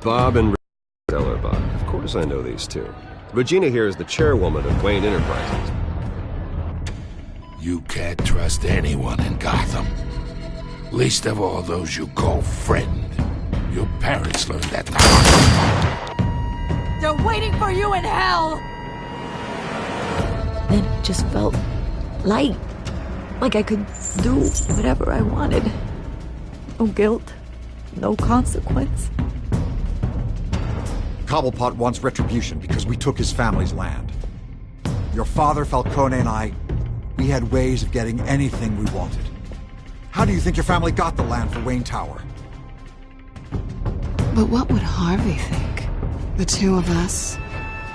Bob and Bob. Of course I know these two. Regina here is the chairwoman of Wayne Enterprises. You can't trust anyone in Gotham. Least of all those you call friend. Your parents learned that the hard way. They're waiting for you in hell! Then it just felt light. Like I could do whatever I wanted. No guilt. No consequence. Cobblepot wants retribution because we took his family's land. Your father, Falcone, and I, we had ways of getting anything we wanted. How do you think your family got the land for Wayne Tower? But what would Harvey think? The two of us,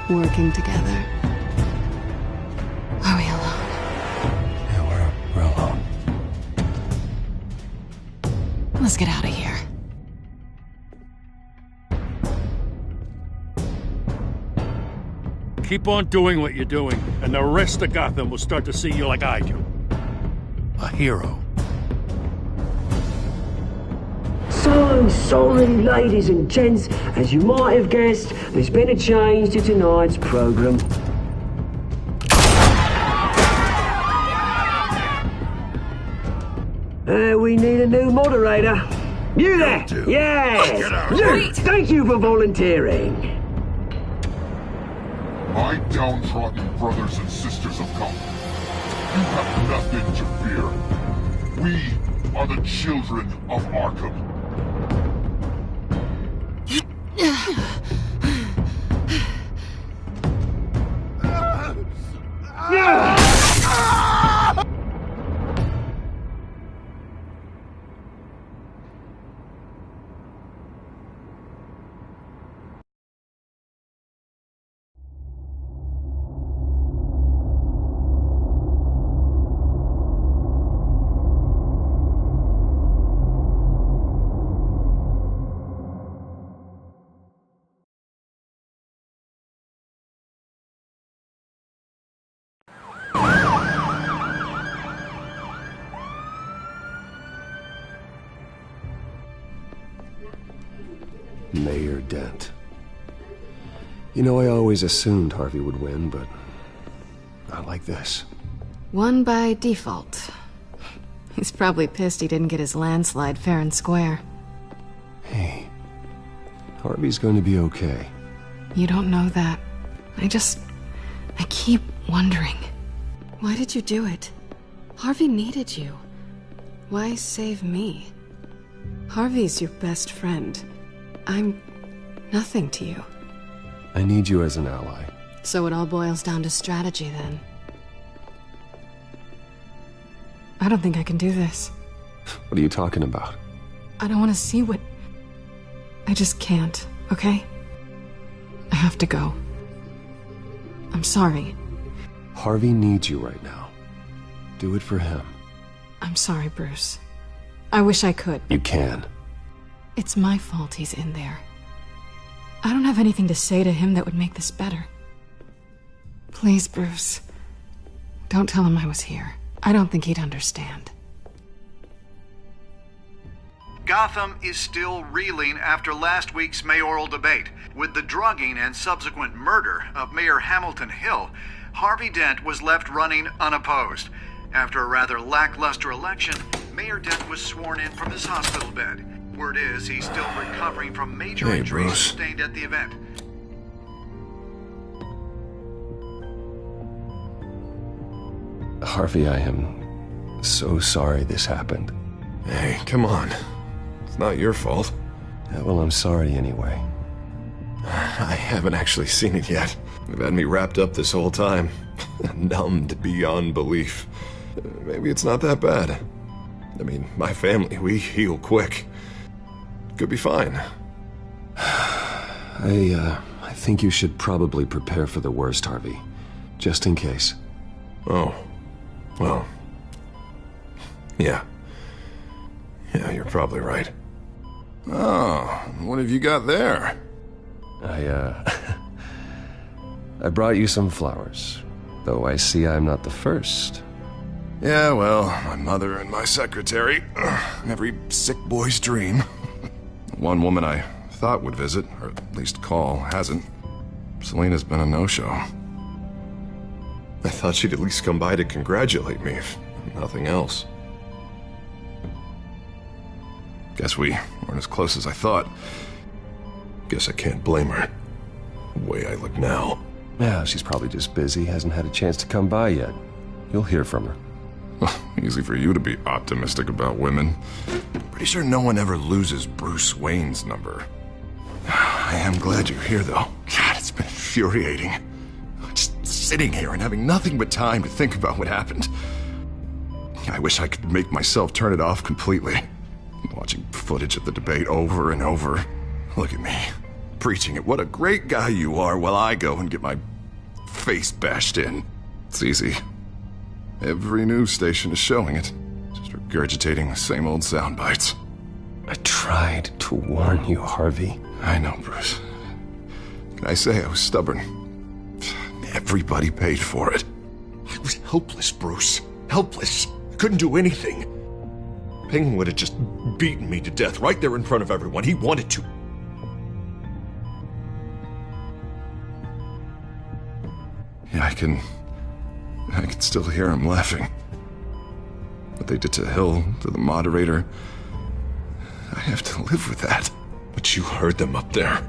working together. Are we alone? Yeah, we're alone. Let's get out of here. Keep on doing what you're doing, and the rest of Gotham will start to see you like I do. A hero. So sorry, ladies and gents. As you might have guessed, there's been a change to tonight's program. We need a new moderator. You there? Yes! You! Thank you for volunteering. My downtrodden brothers and sisters of Gotham, you have nothing to fear. We are the children of Arkham. Mayor Dent. You know, I always assumed Harvey would win, but not like this. Won by default. He's probably pissed he didn't get his landslide fair and square. Hey, Harvey's going to be okay. You don't know that. I keep wondering. Why did you do it? Harvey needed you. Why save me? Harvey's your best friend. I'm nothing to you. I need you as an ally. So it all boils down to strategy, then. I don't think I can do this. What are you talking about? I don't want to see what... I just can't, okay? I have to go. I'm sorry. Harvey needs you right now. Do it for him. I'm sorry, Bruce. I wish I could. You can. It's my fault he's in there. I don't have anything to say to him that would make this better. Please, Bruce. Don't tell him I was here. I don't think he'd understand. Gotham is still reeling after last week's mayoral debate. With the drugging and subsequent murder of Mayor Hamilton Hill, Harvey Dent was left running unopposed. After a rather lackluster election, Mayor Dent was sworn in from his hospital bed. Word is he's still recovering from major injuries sustained at the event. Harvey, I am so sorry this happened. Hey, come on. It's not your fault. Yeah, well, I'm sorry anyway. I haven't actually seen it yet. They've had me wrapped up this whole time. Numbed beyond belief. Maybe it's not that bad. I mean, my family, we heal quick. Could be fine. I think you should probably prepare for the worst, Harvey. Just in case. Oh. Well. Yeah. Yeah, you're probably right. Oh, what have you got there? I brought you some flowers. Though I see I'm not the first. Yeah, well, my mother and my secretary. Every sick boy's dream. One woman I thought would visit, or at least call, hasn't. Selena's been a no-show. I thought she'd at least come by to congratulate me, if nothing else. Guess we weren't as close as I thought. Guess I can't blame her. The way I look now. Yeah, she's probably just busy, hasn't had a chance to come by yet. You'll hear from her. Easy for you to be optimistic about women. Pretty sure no one ever loses Bruce Wayne's number. I am glad you're here, though. God, it's been infuriating. Just sitting here and having nothing but time to think about what happened. I wish I could make myself turn it off completely. Watching footage of the debate over and over. Look at me, preaching at what a great guy you are while I go and get my face bashed in. It's easy. Every news station is showing it. Just regurgitating the same old sound bites. I tried to warn you, Harvey. I know, Bruce. Can I say I was stubborn? Everybody paid for it. I was helpless, Bruce. Helpless. I couldn't do anything. Ping would have just beaten me to death right there in front of everyone. He wanted to. Yeah, I can still hear him laughing. What they did to Hill, to the moderator, I have to live with that. But you heard them up there.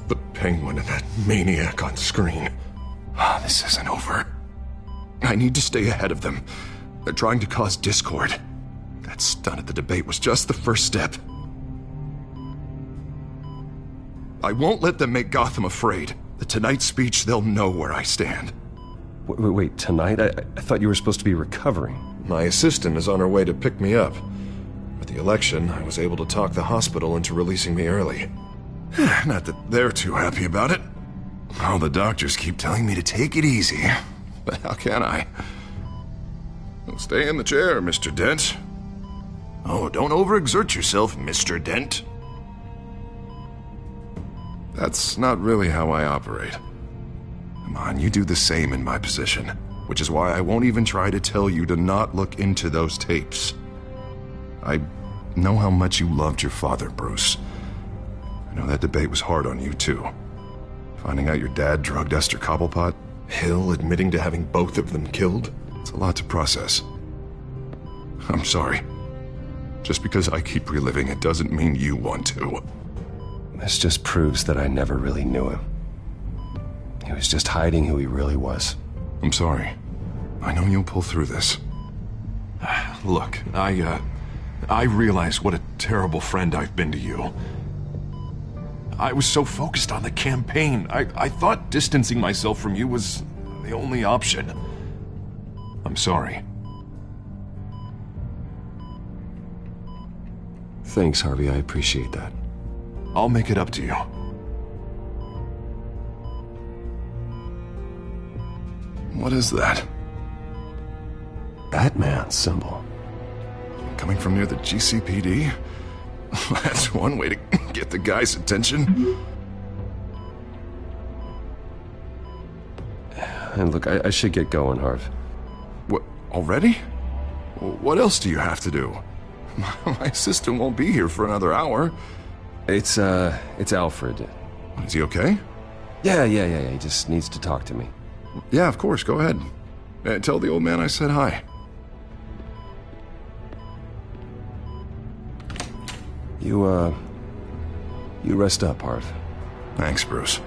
The Penguin and that maniac on screen. This isn't over. I need to stay ahead of them. They're trying to cause discord. That stunt at the debate was just the first step. I won't let them make Gotham afraid. The Tonight speech, they'll know where I stand. Wait, tonight? I thought you were supposed to be recovering. My assistant is on her way to pick me up. With the election, I was able to talk the hospital into releasing me early. Not that they're too happy about it. All the doctors keep telling me to take it easy. But how can I? Stay in the chair, Mr. Dent. Oh, don't overexert yourself, Mr. Dent. That's not really how I operate. Come on, you do the same in my position. Which is why I won't even try to tell you to not look into those tapes. I know how much you loved your father, Bruce. I know that debate was hard on you, too. Finding out your dad drugged Esther Cobblepot, Hill admitting to having both of them killed, it's a lot to process. I'm sorry. Just because I keep reliving it doesn't mean you want to. This just proves that I never really knew him. He was just hiding who he really was. I'm sorry. I know you'll pull through this. Look, I realize what a terrible friend I've been to you. I was so focused on the campaign. I thought distancing myself from you was the only option. I'm sorry. Thanks, Harvey. I appreciate that. I'll make it up to you. What is that? Batman symbol. Coming from near the GCPD? That's one way to get the guy's attention. And look, I should get going, Harv. What, already? What else do you have to do? My assistant won't be here for another hour. It's Alfred. Is he okay? Yeah, he just needs to talk to me. Yeah, of course, go ahead. Tell the old man I said hi. You rest up, Harv. Thanks, Bruce.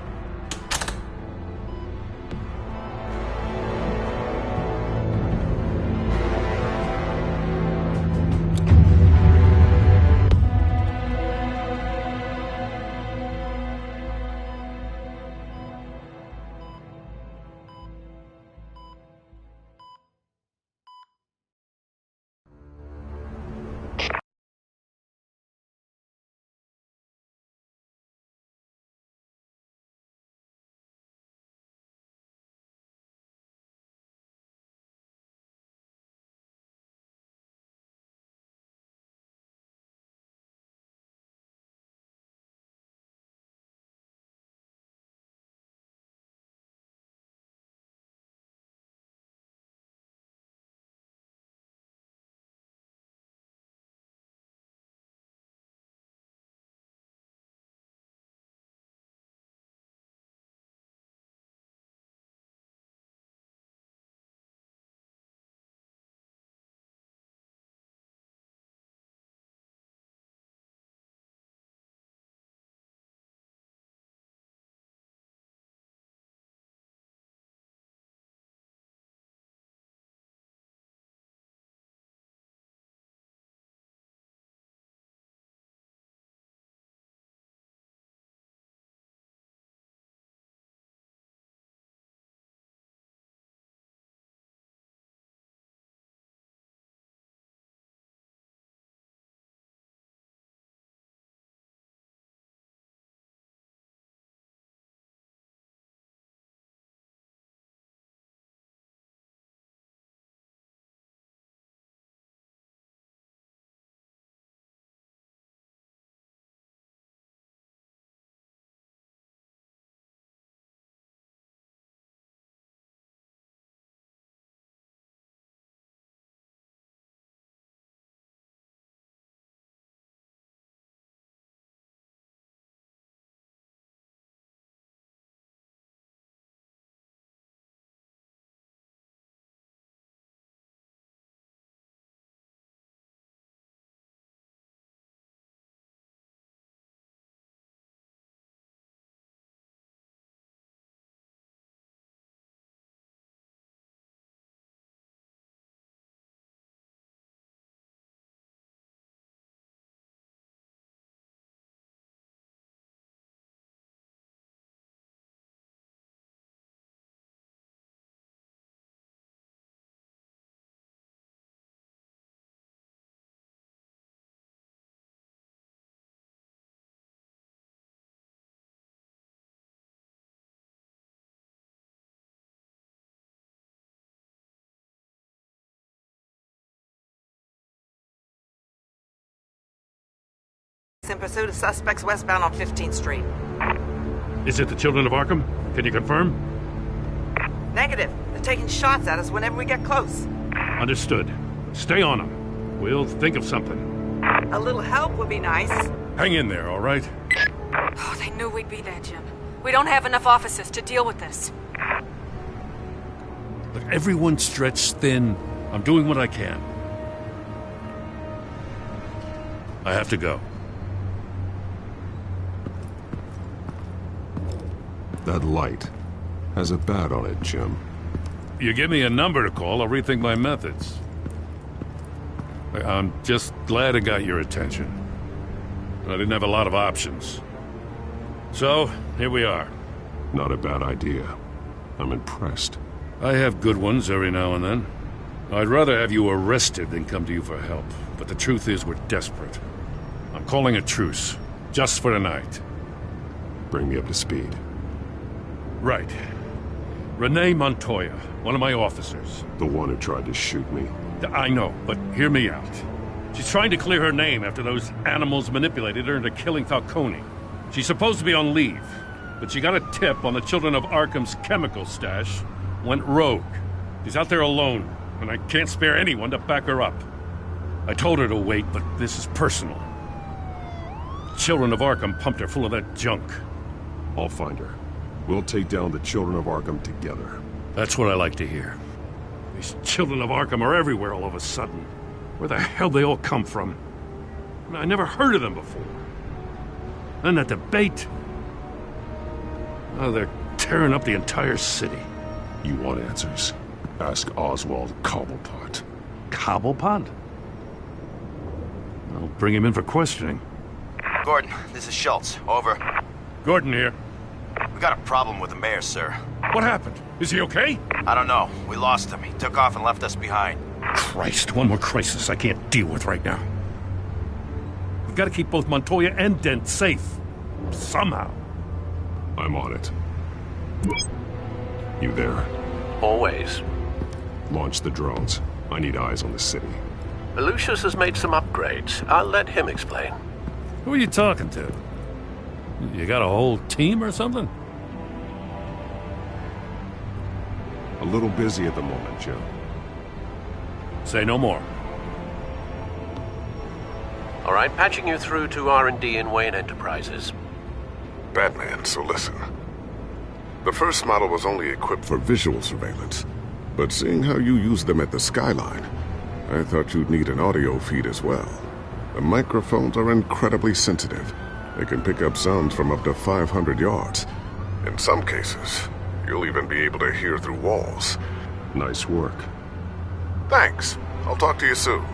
in pursuit of suspects westbound on 15th Street. Is it the Children of Arkham? Can you confirm? Negative. They're taking shots at us whenever we get close. Understood. Stay on them. We'll think of something. A little help would be nice. Hang in there, all right? Oh, they knew we'd be there, Jim. We don't have enough officers to deal with this. Look, everyone's stretched thin. I'm doing what I can. I have to go. That light has a bat on it, Jim. You give me a number to call, I'll rethink my methods. I'm just glad it got your attention. I didn't have a lot of options. So, here we are. Not a bad idea. I'm impressed. I have good ones every now and then. I'd rather have you arrested than come to you for help. But the truth is, we're desperate. I'm calling a truce. Just for tonight. Bring me up to speed. Right. Renee Montoya, one of my officers. The one who tried to shoot me. I know, but hear me out. She's trying to clear her name after those animals manipulated her into killing Falcone. She's supposed to be on leave, but she got a tip on the Children of Arkham's chemical stash, went rogue. She's out there alone, and I can't spare anyone to back her up. I told her to wait, but this is personal. Children of Arkham pumped her full of that junk. I'll find her. We'll take down the Children of Arkham together. That's what I like to hear. These Children of Arkham are everywhere all of a sudden. Where the hell they all come from? I never heard of them before. And that debate. Oh, they're tearing up the entire city. You want answers? Ask Oswald Cobblepot. Cobblepot? I'll bring him in for questioning. Gordon, this is Schultz. Over. Gordon here. We got a problem with the mayor, sir. What happened? Is he okay? I don't know. We lost him. He took off and left us behind. Christ, one more crisis I can't deal with right now. We've got to keep both Montoya and Dent safe. Somehow. I'm on it. You there? Always. Launch the drones. I need eyes on the city. Lucius has made some upgrades. I'll let him explain. Who are you talking to? You got a whole team or something? A little busy at the moment, Joe. Say no more. All right, patching you through to R&D in Wayne Enterprises. Batman, so listen. The first model was only equipped for visual surveillance, but seeing how you use them at the Skyline, I thought you'd need an audio feed as well. The microphones are incredibly sensitive. They can pick up sounds from up to 500 yards. In some cases, you'll even be able to hear through walls. Nice work. Thanks. I'll talk to you soon.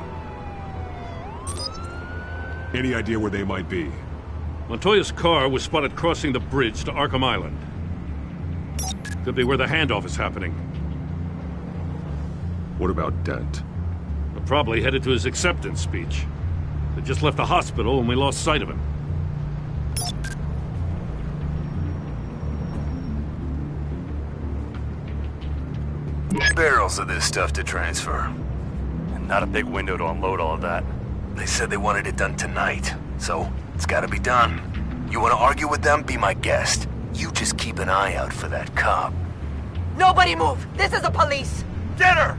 Any idea where they might be? Montoya's car was spotted crossing the bridge to Arkham Island. Could be where the handoff is happening. What about Dent? They're probably headed to his acceptance speech. They just left the hospital and we lost sight of him. Barrels of this stuff to transfer. And not a big window to unload all of that. They said they wanted it done tonight, so it's gotta be done. You wanna argue with them? Be my guest. You just keep an eye out for that cop. Nobody move! This is the police! Get her!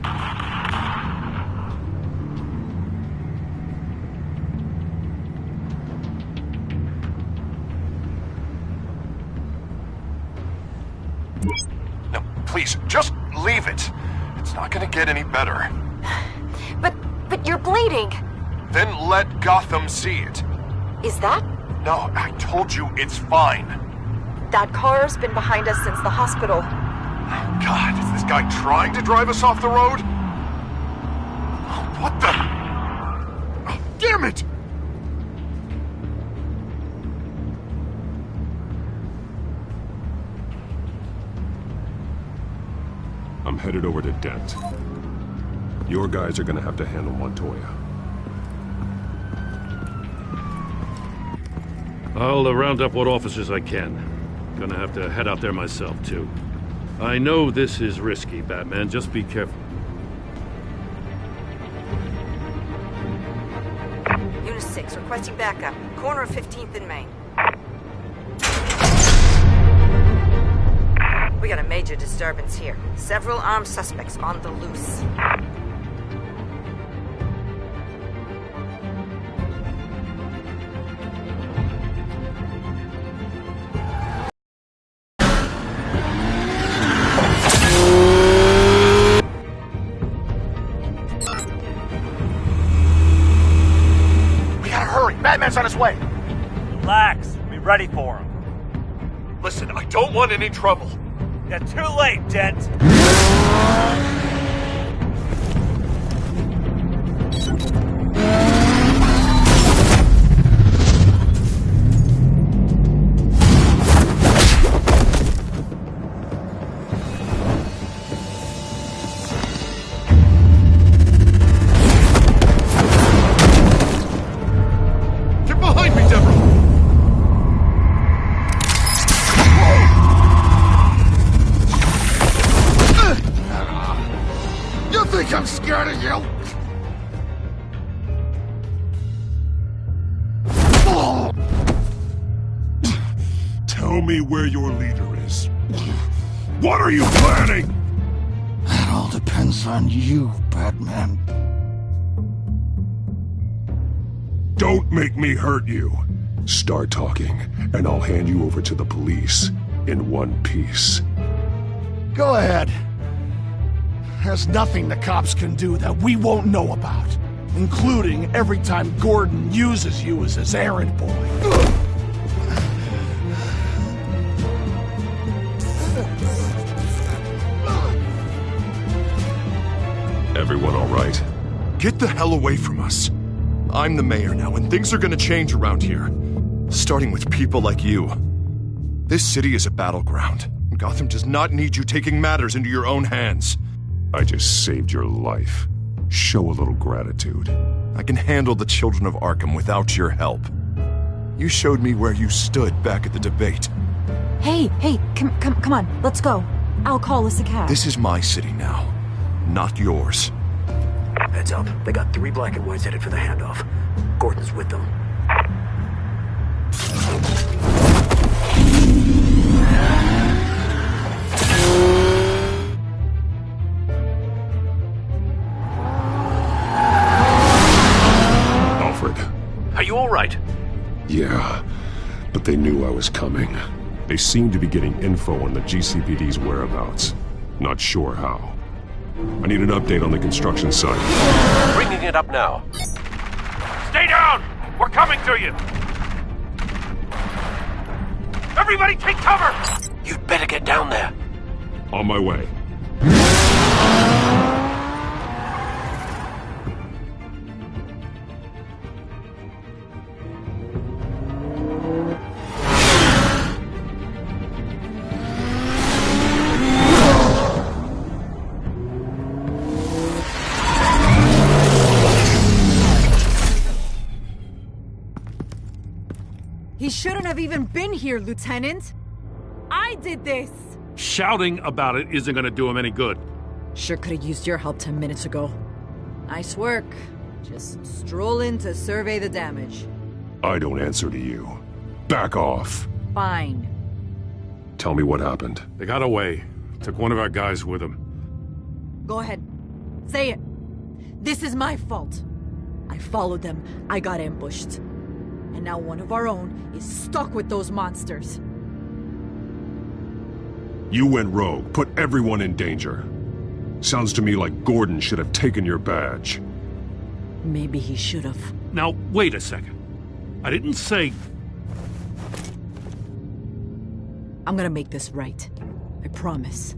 No, please, just leave it. It's not gonna get any better. But you're bleeding. Then let Gotham see it. Is that? No, I told you it's fine. That car's been behind us since the hospital. Oh, God, is this guy trying to drive us off the road? Oh, what the? Oh, damn it! I'm headed over to Dent. Your guys are gonna have to handle Montoya. I'll round up what officers I can. Gonna have to head out there myself, too. I know this is risky, Batman. Just be careful. Unit 6, suspects requesting backup. Corner of 15th and Main. We got a major disturbance here. Several armed suspects on the loose. Batman's on his way. Relax. Be ready for him. Listen, I don't want any trouble. You're too late, gent. I'm scared of you! Tell me where your leader is. What are you planning? That all depends on you, Batman. Don't make me hurt you. Start talking, and I'll hand you over to the police in one piece. Go ahead. There's nothing the cops can do that we won't know about, including every time Gordon uses you as his errand boy. Everyone all right? Get the hell away from us. I'm the mayor now, and things are gonna change around here. Starting with people like you. This city is a battleground. Gotham does not need you taking matters into your own hands. I just saved your life. Show a little gratitude. I can handle the children of Arkham without your help. You showed me where you stood back at the debate. Hey, come on, let's go. I'll call us a cab. This is my city now, not yours. Heads up, they got 3 black and whites headed for the handoff. Gordon's with them. Are you all right? Yeah, but they knew I was coming. They seemed to be getting info on the GCPD's whereabouts. Not sure how. I need an update on the construction site. Bringing it up now. Stay down! We're coming to you! Everybody take cover! You'd better get down there. On my way. He shouldn't have even been here, Lieutenant. I did this. Shouting about it isn't gonna do him any good. Sure could have used your help 10 minutes ago. Nice work. Just stroll in to survey the damage. I don't answer to you. Back off. Fine. Tell me what happened. They got away. Took one of our guys with them. Go ahead. Say it. This is my fault. I followed them. I got ambushed. And now one of our own is stuck with those monsters. You went rogue, put everyone in danger. Sounds to me like Gordon should have taken your badge. Maybe he should have. Now, wait a second. I didn't say... I'm gonna make this right. I promise.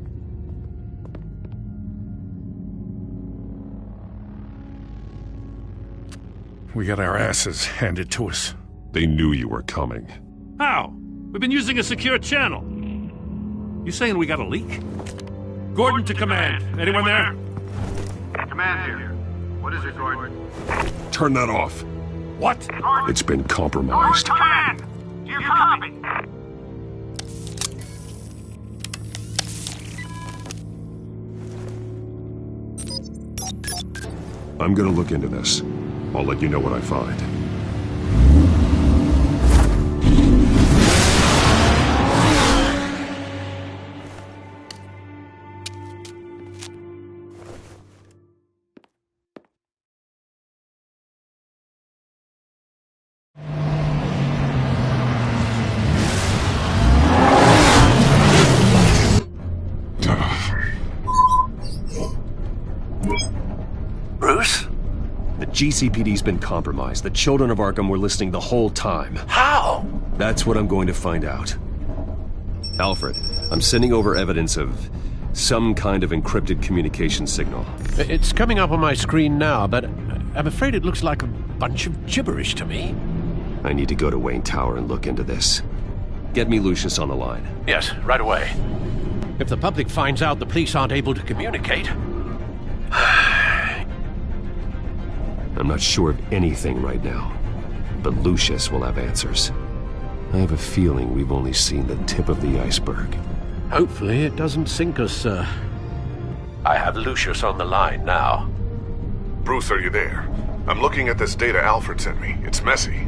We got our asses handed to us. They knew you were coming. How? We've been using a secure channel. You saying we got a leak? Gordon to command. Anyone there? Command here. What is it, Gordon? Turn that off. What? It's been compromised. Command! You copy! I'm gonna look into this. I'll let you know what I find. GCPD's been compromised. The children of Arkham were listening the whole time. How? That's what I'm going to find out. Alfred, I'm sending over evidence of some kind of encrypted communication signal. It's coming up on my screen now, but I'm afraid it looks like a bunch of gibberish to me. I need to go to Wayne Tower and look into this. Get me Lucius on the line. Yes, right away. If the public finds out the police aren't able to communicate... I'm not sure of anything right now, but Lucius will have answers. I have a feeling we've only seen the tip of the iceberg. Hopefully it doesn't sink us, sir. I have Lucius on the line now. Bruce, are you there? I'm looking at this data Alfred sent me. It's messy.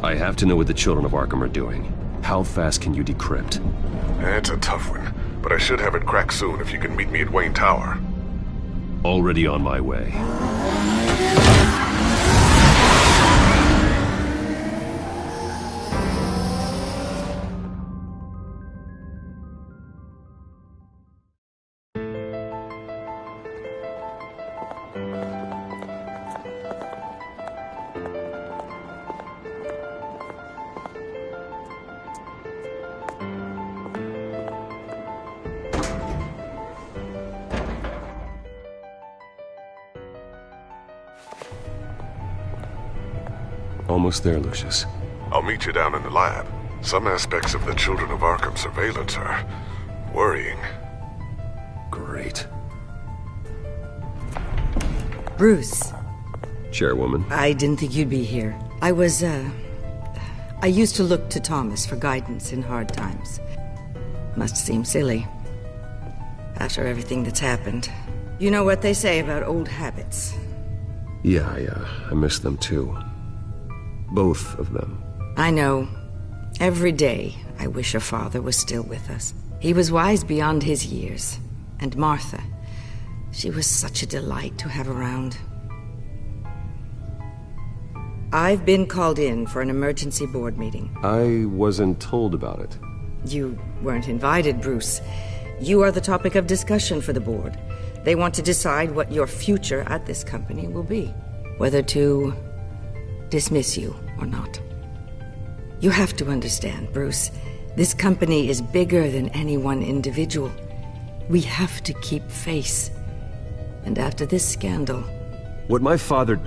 I have to know what the children of Arkham are doing. How fast can you decrypt? It's a tough one, but I should have it cracked soon if you can meet me at Wayne Tower. Already on my way. Almost there, Lucius. I'll meet you down in the lab. Some aspects of the Children of Arkham surveillance are worrying. Great. Bruce. Chairwoman. I didn't think you'd be here. I used to look to Thomas for guidance in hard times. Must seem silly. After everything that's happened. You know what they say about old habits. Yeah, I miss them too. Both of them. I know. Every day, I wish your father was still with us. He was wise beyond his years. And Martha, she was such a delight to have around. I've been called in for an emergency board meeting. I wasn't told about it. You weren't invited, Bruce. You are the topic of discussion for the board. They want to decide what your future at this company will be. Whether to dismiss you or not. You have to understand, Bruce. This company is bigger than any one individual. We have to keep face. And after this scandal... What my father...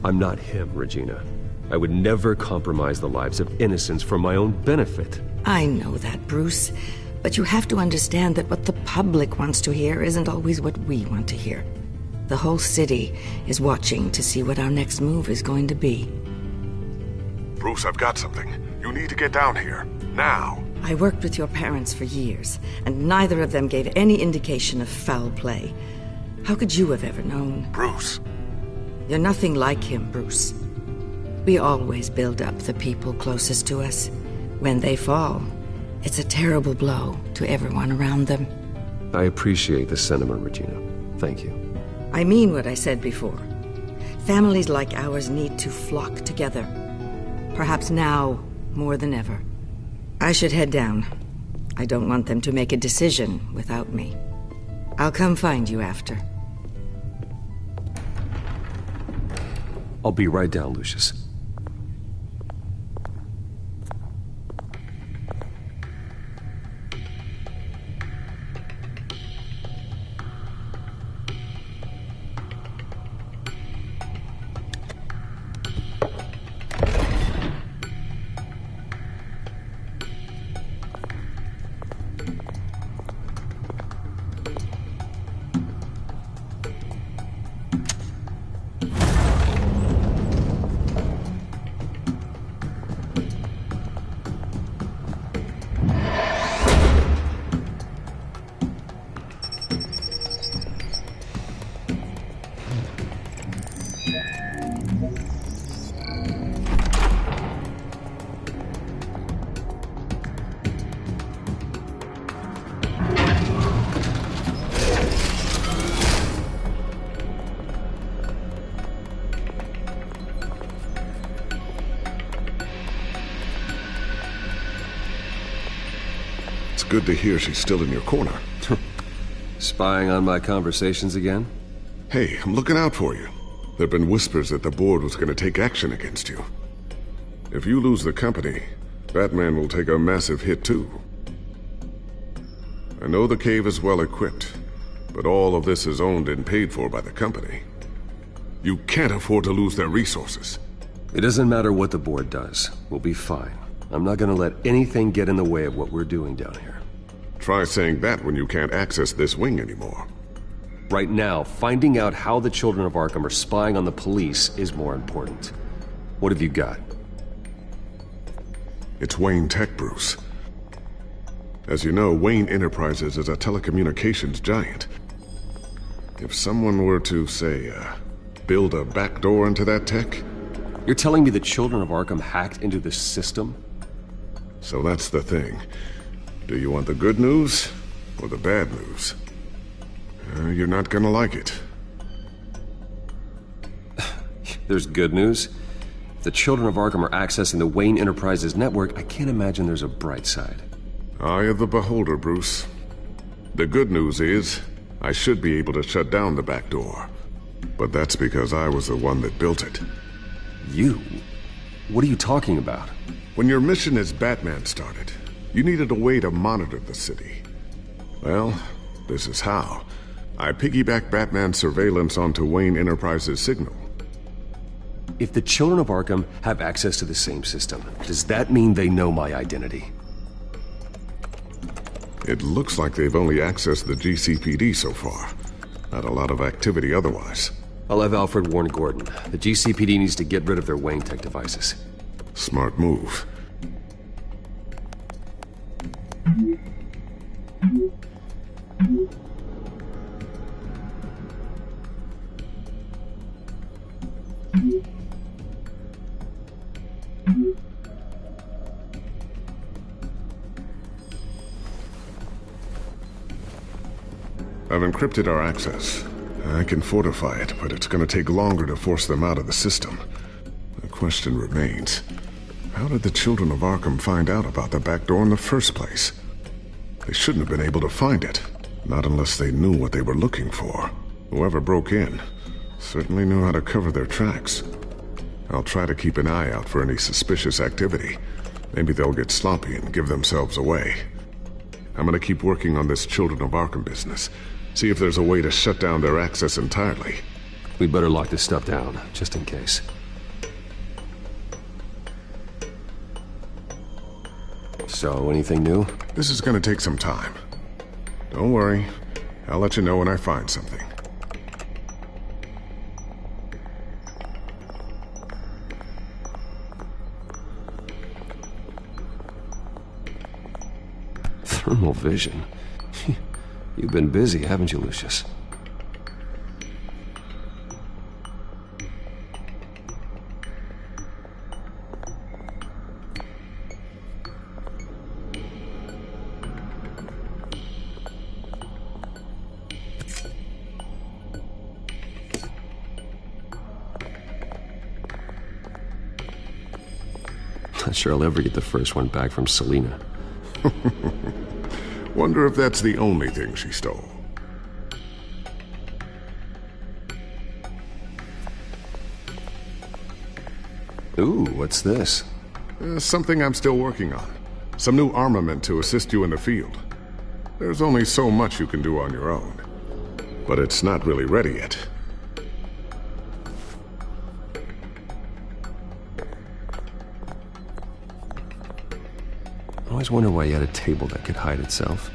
I'm not him, Regina. I would never compromise the lives of innocents for my own benefit. I know that, Bruce. But you have to understand that what the public wants to hear isn't always what we want to hear. The whole city is watching to see what our next move is going to be. Bruce, I've got something. You need to get down here. Now. I worked with your parents for years, and neither of them gave any indication of foul play. How could you have ever known? Bruce. You're nothing like him, Bruce. We always build up the people closest to us. When they fall, it's a terrible blow to everyone around them. I appreciate the sentiment, Regina. Thank you. I mean what I said before. Families like ours need to flock together. Perhaps now more than ever. I should head down. I don't want them to make a decision without me. I'll come find you after. I'll be right down, Lucius. Good to hear she's still in your corner. Spying on my conversations again? Hey, I'm looking out for you. There have been whispers that the board was going to take action against you. If you lose the company, Batman will take a massive hit too. I know the cave is well equipped, but all of this is owned and paid for by the company. You can't afford to lose their resources. It doesn't matter what the board does. We'll be fine. I'm not gonna let anything get in the way of what we're doing down here. Try saying that when you can't access this wing anymore. Right now, finding out how the children of Arkham are spying on the police is more important. What have you got? It's Wayne Tech, Bruce. As you know, Wayne Enterprises is a telecommunications giant. If someone were to, say, build a backdoor into that tech... You're telling me the children of Arkham hacked into this system? So that's the thing. Do you want the good news or the bad news? You're not gonna like it. There's good news. If the children of Arkham are accessing the Wayne Enterprises network, I can't imagine there's a bright side. Eye of the beholder, Bruce. The good news is, I should be able to shut down the back door. But that's because I was the one that built it. You? What are you talking about? When your mission as Batman started, you needed a way to monitor the city. Well, this is how. I piggybacked Batman's surveillance onto Wayne Enterprises' signal. If the children of Arkham have access to the same system, does that mean they know my identity? It looks like they've only accessed the GCPD so far. Not a lot of activity otherwise. I'll have Alfred warn Gordon. The GCPD needs to get rid of their Wayne Tech devices. Smart move. I've encrypted our access. I can fortify it, but it's going to take longer to force them out of the system. The question remains, how did the children of Arkham find out about the back door in the first place? They shouldn't have been able to find it, not unless they knew what they were looking for. Whoever broke in certainly knew how to cover their tracks. I'll try to keep an eye out for any suspicious activity. Maybe they'll get sloppy and give themselves away. I'm gonna keep working on this Children of Arkham business. See if there's a way to shut down their access entirely. We'd better lock this stuff down, just in case. So, anything new? This is gonna take some time. Don't worry. I'll let you know when I find something. Thermal vision? You've been busy, haven't you, Lucius? Not sure I'll ever get the first one back from Selina. Wonder if that's the only thing she stole. Ooh, what's this? Something I'm still working on. Some new armament to assist you in the field. There's only so much you can do on your own. But it's not really ready yet. I always wondered why you had a table that could hide itself.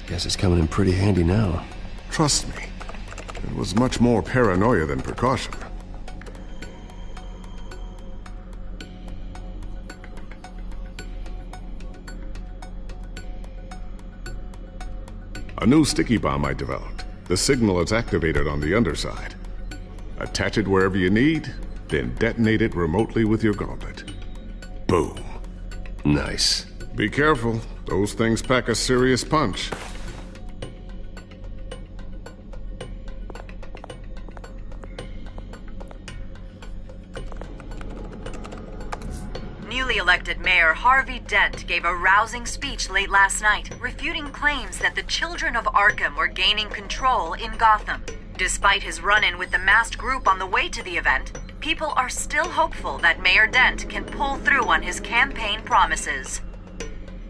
Guess it's coming in pretty handy now. Trust me, it was much more paranoia than precaution. A new sticky bomb I developed. The signal is activated on the underside. Attach it wherever you need, then detonate it remotely with your gauntlet. Boom. Nice. Be careful. Those things pack a serious punch. Newly elected Mayor Harvey Dent gave a rousing speech late last night, refuting claims that the children of Arkham were gaining control in Gotham. Despite his run-in with the masked group on the way to the event, people are still hopeful that Mayor Dent can pull through on his campaign promises.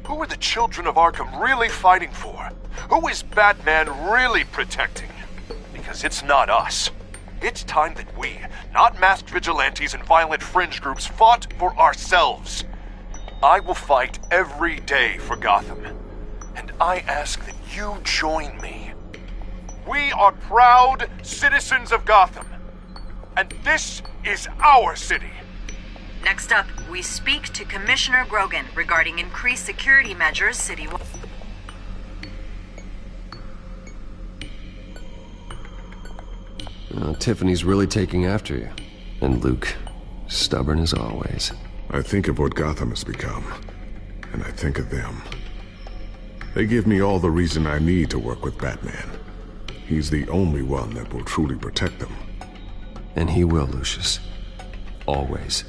Who are the children of Arkham really fighting for? Who is Batman really protecting? Because it's not us. It's time that we, not masked vigilantes and violent fringe groups, fought for ourselves. I will fight every day for Gotham. And I ask that you join me. We are proud citizens of Gotham. And this is our city. Next up, we speak to Commissioner Grogan regarding increased security measures citywide. Tiffany's really taking after you. And Luke, stubborn as always. I think of what Gotham has become, and I think of them. They give me all the reason I need to work with Batman. He's the only one that will truly protect them. And he will, Lucius. Always.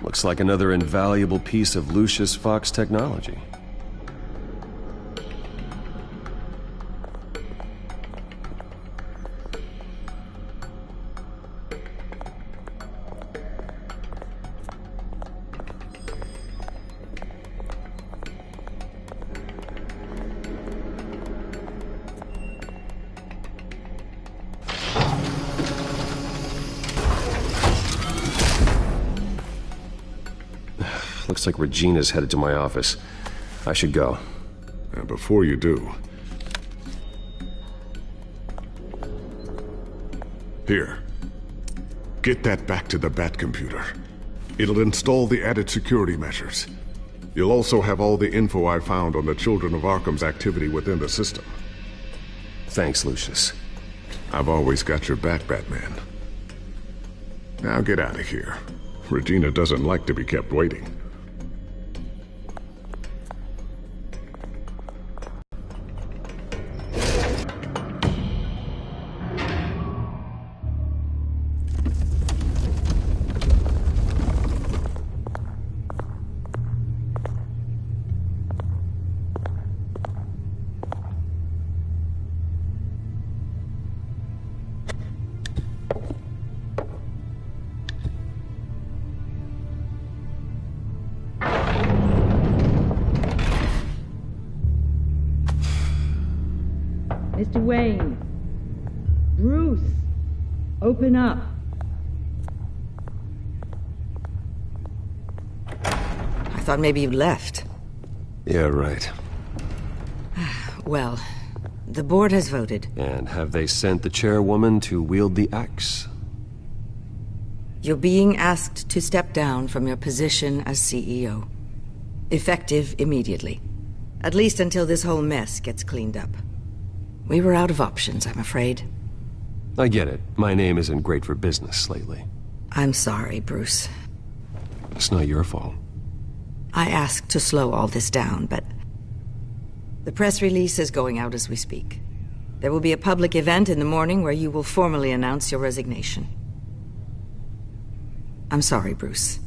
Looks like another invaluable piece of Lucius Fox technology. Looks like Regina's headed to my office. I should go. And before you do... Here. Get that back to the Bat computer. It'll install the added security measures. You'll also have all the info I found on the Children of Arkham's activity within the system. Thanks, Lucius. I've always got your back, Batman. Now get out of here. Regina doesn't like to be kept waiting. Mr. Wayne. Bruce. Open up. I thought maybe you'd left. Yeah, right. Well, the board has voted. And have they sent the chairwoman to wield the axe? You're being asked to step down from your position as CEO. Effective immediately. At least until this whole mess gets cleaned up. We were out of options, I'm afraid. I get it. My name isn't great for business lately. I'm sorry, Bruce. It's not your fault. I asked to slow all this down, but... The press release is going out as we speak. There will be a public event in the morning where you will formally announce your resignation. I'm sorry, Bruce.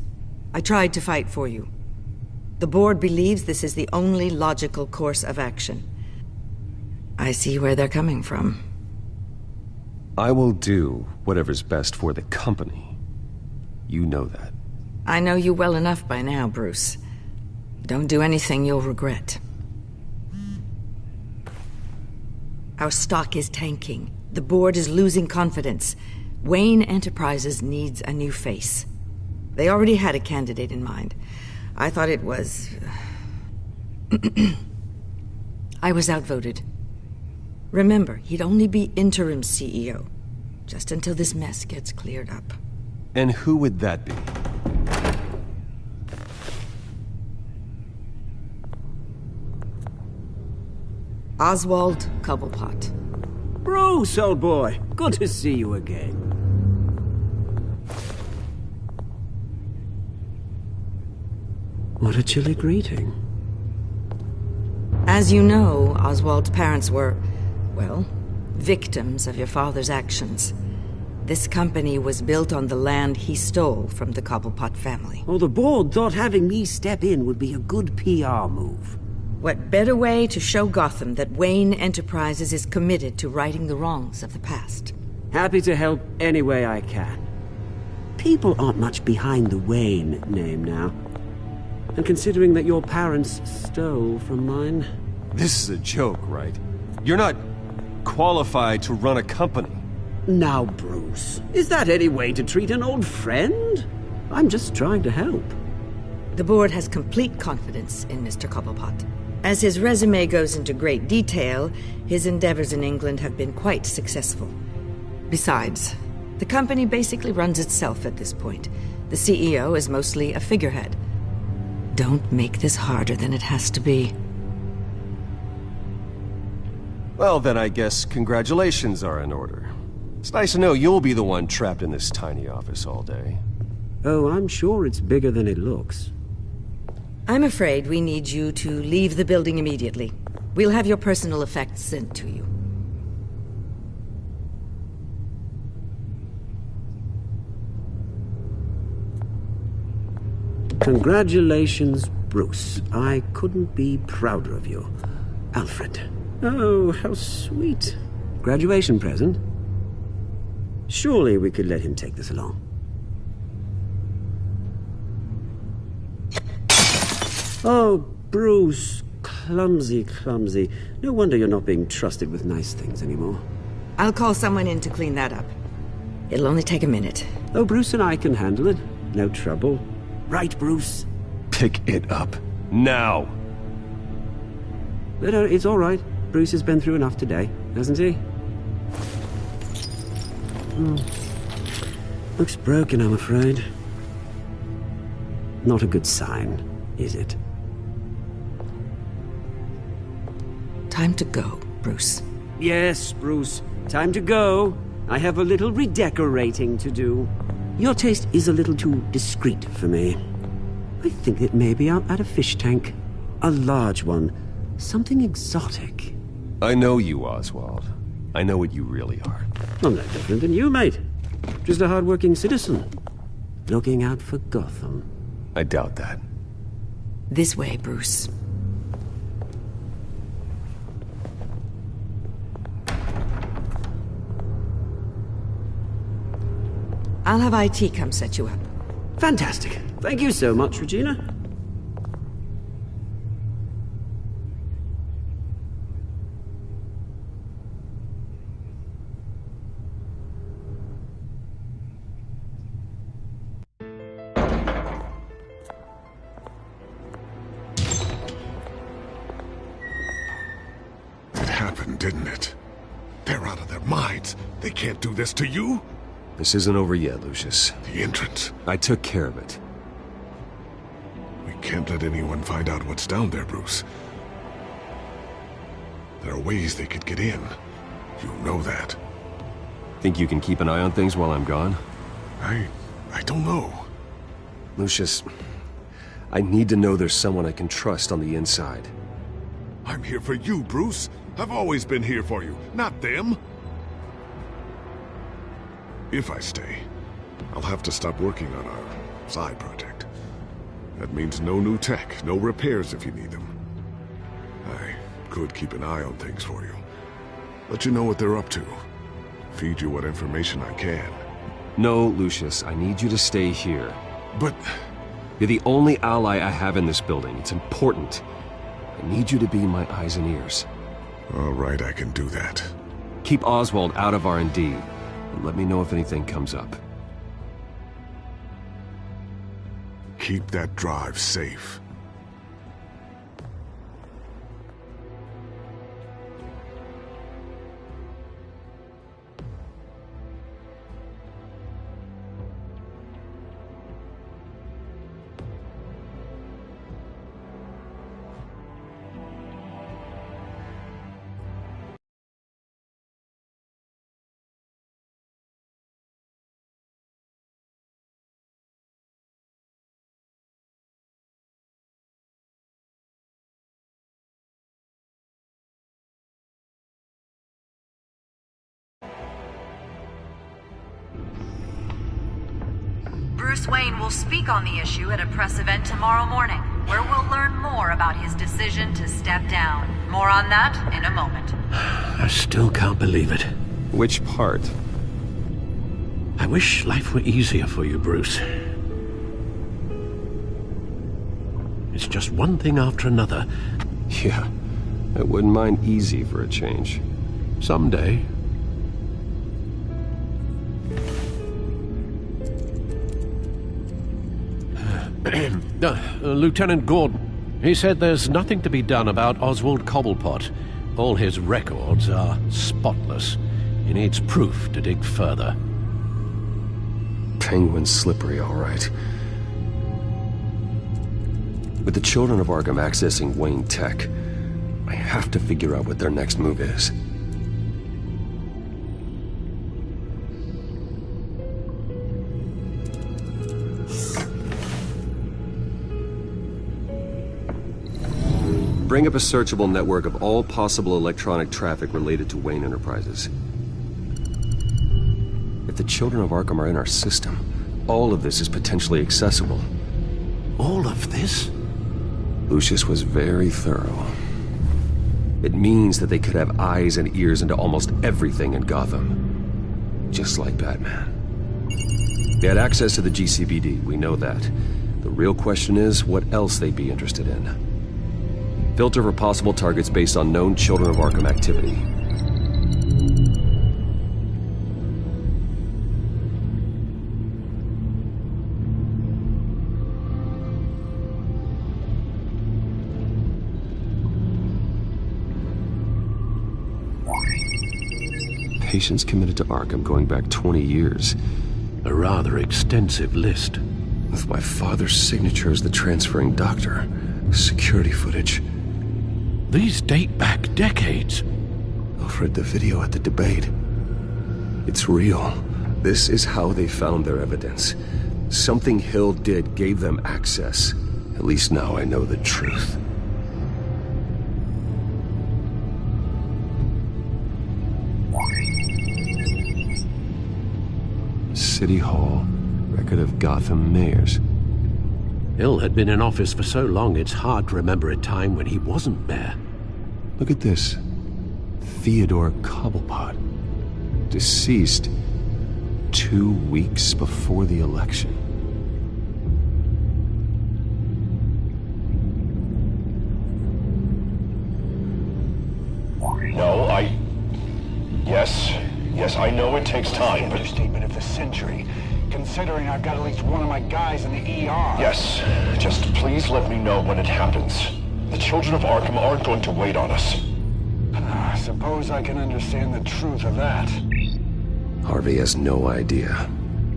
I tried to fight for you. The board believes this is the only logical course of action. I see where they're coming from. I will do whatever's best for the company. You know that. I know you well enough by now, Bruce. Don't do anything you'll regret. Our stock is tanking. The board is losing confidence. Wayne Enterprises needs a new face. They already had a candidate in mind. I thought it was... I was outvoted. Remember, he'd only be interim CEO, just until this mess gets cleared up. And who would that be? Oswald Cobblepot. Bruce, old boy. Good to see you again. What a chilly greeting. As you know, Oswald's parents were, well, victims of your father's actions. This company was built on the land he stole from the Cobblepot family. Well, the board thought having me step in would be a good PR move. What better way to show Gotham that Wayne Enterprises is committed to righting the wrongs of the past? Happy to help any way I can. People aren't much behind the Wayne name now. And considering that your parents stole from mine... This is a joke, right? You're not qualified to run a company. Now, Bruce, is that any way to treat an old friend? I'm just trying to help. The board has complete confidence in Mr. Cobblepot. As his resume goes into great detail, his endeavors in England have been quite successful. Besides, the company basically runs itself at this point. The CEO is mostly a figurehead. Don't make this harder than it has to be. Well, then I guess congratulations are in order. It's nice to know you'll be the one trapped in this tiny office all day. Oh, I'm sure it's bigger than it looks. I'm afraid we need you to leave the building immediately. We'll have your personal effects sent to you. Congratulations, Bruce. I couldn't be prouder of you. Alfred. Oh, how sweet. Graduation present? Surely we could let him take this along. Oh, Bruce. Clumsy, clumsy. No wonder you're not being trusted with nice things anymore. I'll call someone in to clean that up. It'll only take a minute. Oh, Bruce and I can handle it. No trouble. Right, Bruce? Pick it up. Now! No, it's all right. Bruce has been through enough today, hasn't he? Looks broken, I'm afraid. Not a good sign, is it? Time to go, Bruce. Yes, Bruce. Time to go. I have a little redecorating to do. Your taste is a little too discreet for me. I think that maybe I'll add a fish tank. A large one. Something exotic. I know you, Oswald. I know what you really are. I'm no different than you, mate. Just a hard-working citizen. Looking out for Gotham. I doubt that. This way, Bruce. I'll have IT come set you up. Fantastic. Thank you so much, Regina. It happened, didn't it? They're out of their minds. They can't do this to you. This isn't over yet, Lucius. The entrance. I took care of it. We can't let anyone find out what's down there, Bruce. There are ways they could get in. You know that. Think you can keep an eye on things while I'm gone? I don't know. Lucius, I need to know there's someone I can trust on the inside. I'm here for you, Bruce. I've always been here for you, not them. If I stay, I'll have to stop working on our side project. That means no new tech, no repairs if you need them. I could keep an eye on things for you. Let you know what they're up to. Feed you what information I can. No, Lucius, I need you to stay here. But... You're the only ally I have in this building. It's important. I need you to be my eyes and ears. All right, I can do that. Keep Oswald out of R&D, and let me know if anything comes up. Keep that drive safe. Bruce Wayne will speak on the issue at a press event tomorrow morning. where we'll learn more about his decision to step down. More on that in a moment. I still can't believe it. Which part? I wish life were easier for you, Bruce. It's just one thing after another. Yeah, I wouldn't mind easy for a change. Someday. Lieutenant Gordon, he said there's nothing to be done about Oswald Cobblepot. All his records are spotless. He needs proof to dig further. Penguin's slippery, all right. With the children of Arkham accessing Wayne Tech, I have to figure out what their next move is. Bring up a searchable network of all possible electronic traffic related to Wayne Enterprises. If the children of Arkham are in our system, all of this is potentially accessible. All of this? Lucius was very thorough. It means that they could have eyes and ears into almost everything in Gotham. Just like Batman. They had access to the GCPD, we know that. The real question is what else they'd be interested in. Filter for possible targets based on known Children of Arkham activity. Patients committed to Arkham going back 20 years. A rather extensive list. With my father's signature as the transferring doctor. Security footage. These date back decades. I've read the video at the debate. It's real. This is how they found their evidence. Something Hill did gave them access. At least now I know the truth. City Hall. Record of Gotham mayors. Hill had been in office for so long, it's hard to remember a time when he wasn't mayor. Look at this. Theodore Cobblepot. Deceased 2 weeks before the election. No, Yes, I know it takes time, but... Understatement of the century. Considering I've got at least one of my guys in the ER. Yes, just please let me know when it happens. The children of Arkham aren't going to wait on us. I suppose I can understand the truth of that. Harvey has no idea.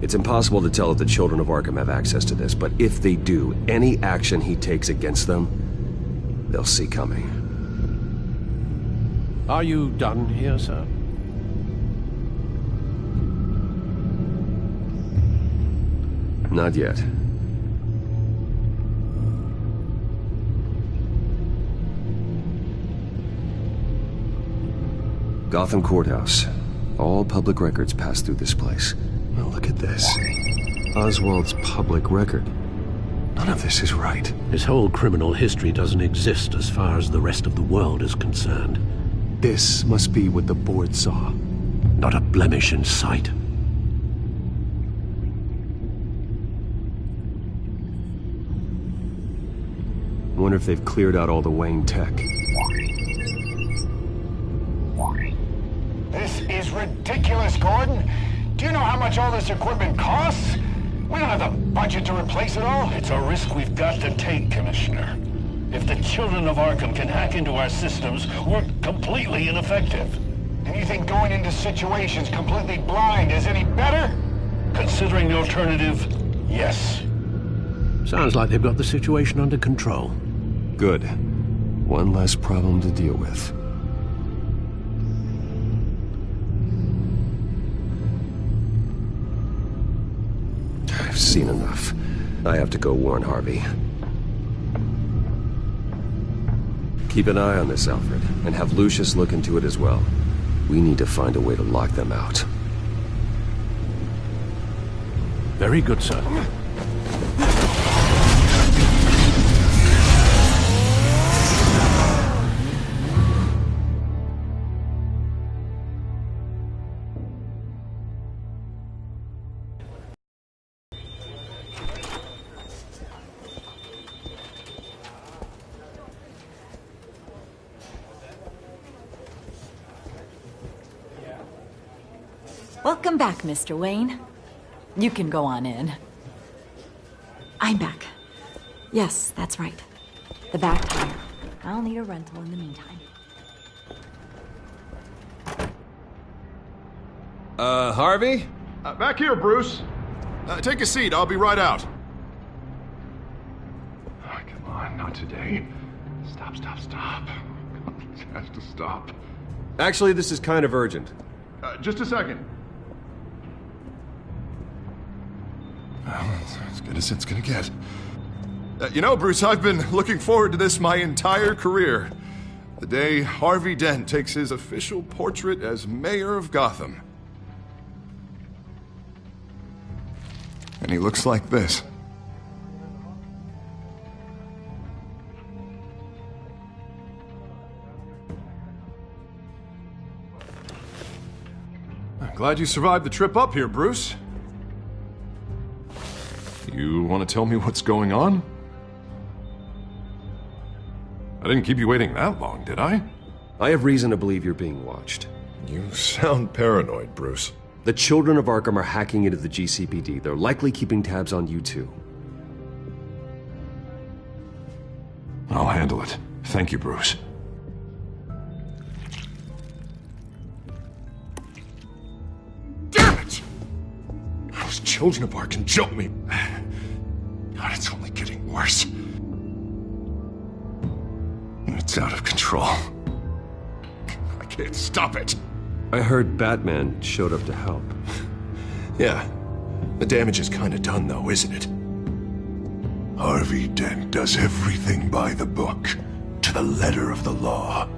It's impossible to tell if the children of Arkham have access to this, but if they do, any action he takes against them, they'll see coming. Are you done here, sir? Not yet. Gotham Courthouse. All public records pass through this place. Well, look at this. Oswald's public record. None of this is right. His whole criminal history doesn't exist as far as the rest of the world is concerned. This must be what the board saw. Not a blemish in sight. Wonder if they've cleared out all the Wayne tech. This is ridiculous, Gordon. Do you know how much all this equipment costs? We don't have the budget to replace it all. It's a risk we've got to take, Commissioner. If the children of Arkham can hack into our systems, we're completely ineffective. And you think going into situations completely blind is any better? Considering the alternative, yes. Sounds like they've got the situation under control. Good. One less problem to deal with. I've seen enough. I have to go warn Harvey. Keep an eye on this, Alfred, and have Lucius look into it as well. We need to find a way to lock them out. Very good, sir. Welcome back, Mr. Wayne. You can go on in. I'm back. Yes, that's right. The back tire. I'll need a rental in the meantime. Harvey? Back here, Bruce. Take a seat. I'll be right out. Oh, come on, not today. Stop. This has to stop. Actually, this is kind of urgent. Just a second. Well, it's as good as it's gonna get. You know, Bruce, I've been looking forward to this my entire career. The day Harvey Dent takes his official portrait as mayor of Gotham. And he looks like this. I'm glad you survived the trip up here, Bruce. You want to tell me what's going on? I didn't keep you waiting that long, did I? I have reason to believe you're being watched. You sound paranoid, Bruce. The children of Arkham are hacking into the GCPD. They're likely keeping tabs on you too. I'll handle it. Thank you, Bruce. Damn it! Those children of Arkham jumped me. God, it's only getting worse. It's out of control. I can't stop it. I heard Batman showed up to help. Yeah. The damage is kind of done, though, isn't it? Harvey Dent does everything by the book, to the letter of the law.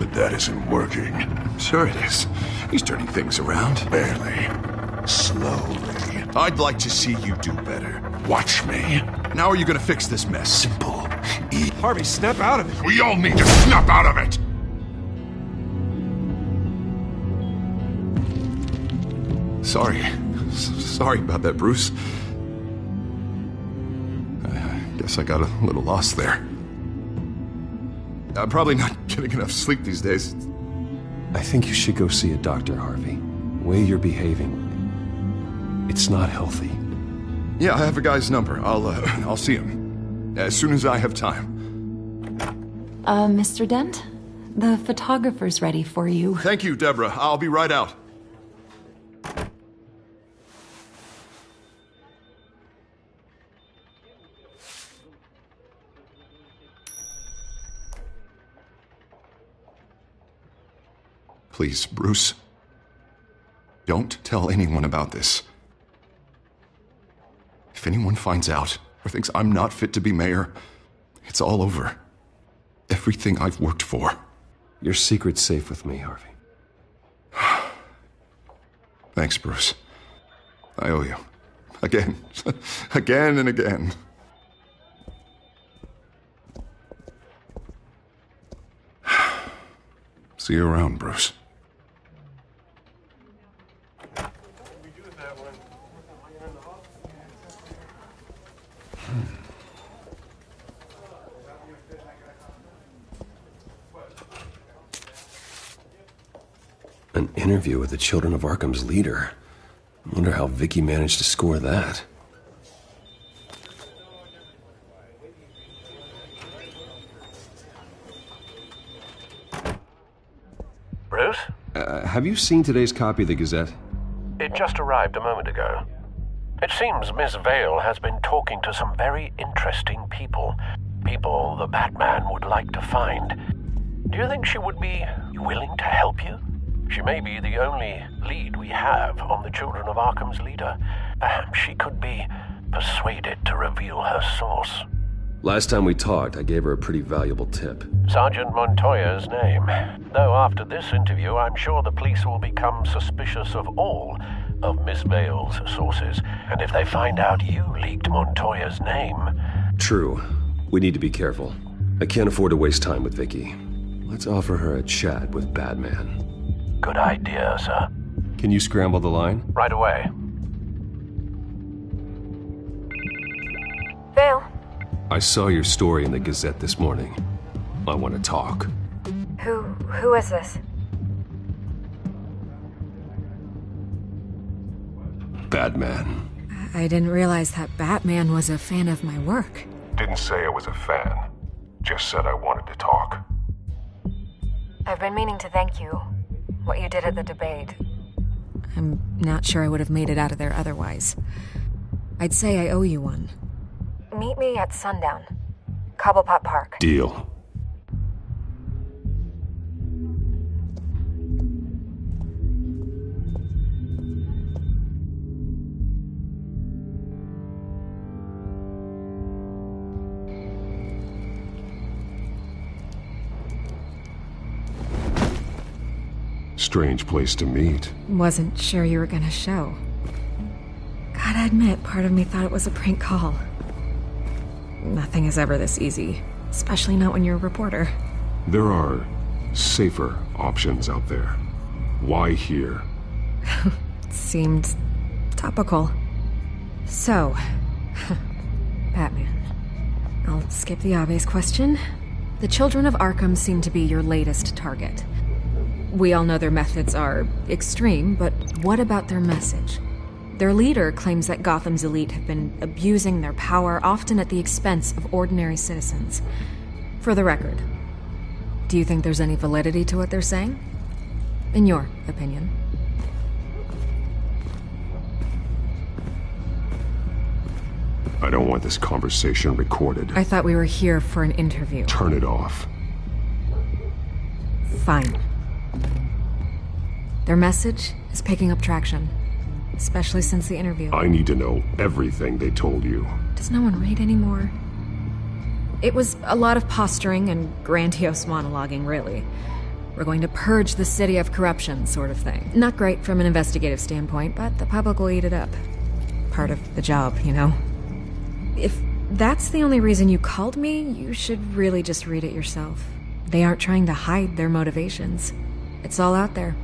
But that isn't working. Sure it is. He's turning things around. Barely. Slowly. I'd like to see you do better. Watch me. Now are you gonna fix this mess? Simple. Harvey, snap out of it. We all need to snap out of it! Sorry about that, Bruce. I guess I got a little lost there. I'm probably not getting enough sleep these days. I think you should go see a doctor, Harvey. The way you're behaving, it's not healthy. Yeah, I have a guy's number. I'll see him as soon as I have time. Mr. Dent? The photographer's ready for you. Thank you, Deborah. I'll be right out. Please, Bruce. Don't tell anyone about this. If anyone finds out or thinks I'm not fit to be mayor, it's all over. Everything I've worked for. Your secret's safe with me, Harvey. Thanks, Bruce. I owe you. Again. Again and again. See you around, Bruce. An interview with the Children of Arkham's leader. I wonder how Vicky managed to score that. Bruce? Have you seen today's copy of the Gazette? It just arrived a moment ago. It seems Miss Vale has been talking to some very interesting people. People the Batman would like to find. Do you think she would be willing to help you? She may be the only lead we have on the Children of Arkham's leader. Perhaps she could be persuaded to reveal her source. Last time we talked, I gave her a pretty valuable tip. Sergeant Montoya's name. Though after this interview, I'm sure the police will become suspicious of all of Miss Vale's sources. And if they find out you leaked Montoya's name... True. We need to be careful. I can't afford to waste time with Vicky. Let's offer her a chat with Batman. Good idea, sir. Can you scramble the line? Right away. Vale. I saw your story in the Gazette this morning. I want to talk. Who is this? Batman. I didn't realize that Batman was a fan of my work. Didn't say I was a fan. Just said I wanted to talk. I've been meaning to thank you. What you did at the debate. I'm not sure I would have made it out of there otherwise. I'd say I owe you one. Meet me at sundown. Cobblepot Park. Deal. Strange place to meet. Wasn't sure you were gonna show. Gotta admit, part of me thought it was a prank call. Nothing is ever this easy, especially not when you're a reporter. There are safer options out there. Why here? Seemed topical. So, Batman. I'll skip the obvious question. The children of Arkham seem to be your latest target. We all know their methods are extreme, but what about their message? Their leader claims that Gotham's elite have been abusing their power, often at the expense of ordinary citizens. For the record, do you think there's any validity to what they're saying? In your opinion? I don't want this conversation recorded. I thought we were here for an interview. Turn it off. Fine. Their message is picking up traction, especially since the interview. I need to know everything they told you. Does no one read anymore? It was a lot of posturing and grandiose monologuing, really. We're going to purge the city of corruption, sort of thing. Not great from an investigative standpoint, but the public will eat it up. Part of the job, you know? If that's the only reason you called me, you should really just read it yourself. They aren't trying to hide their motivations. It's all out there.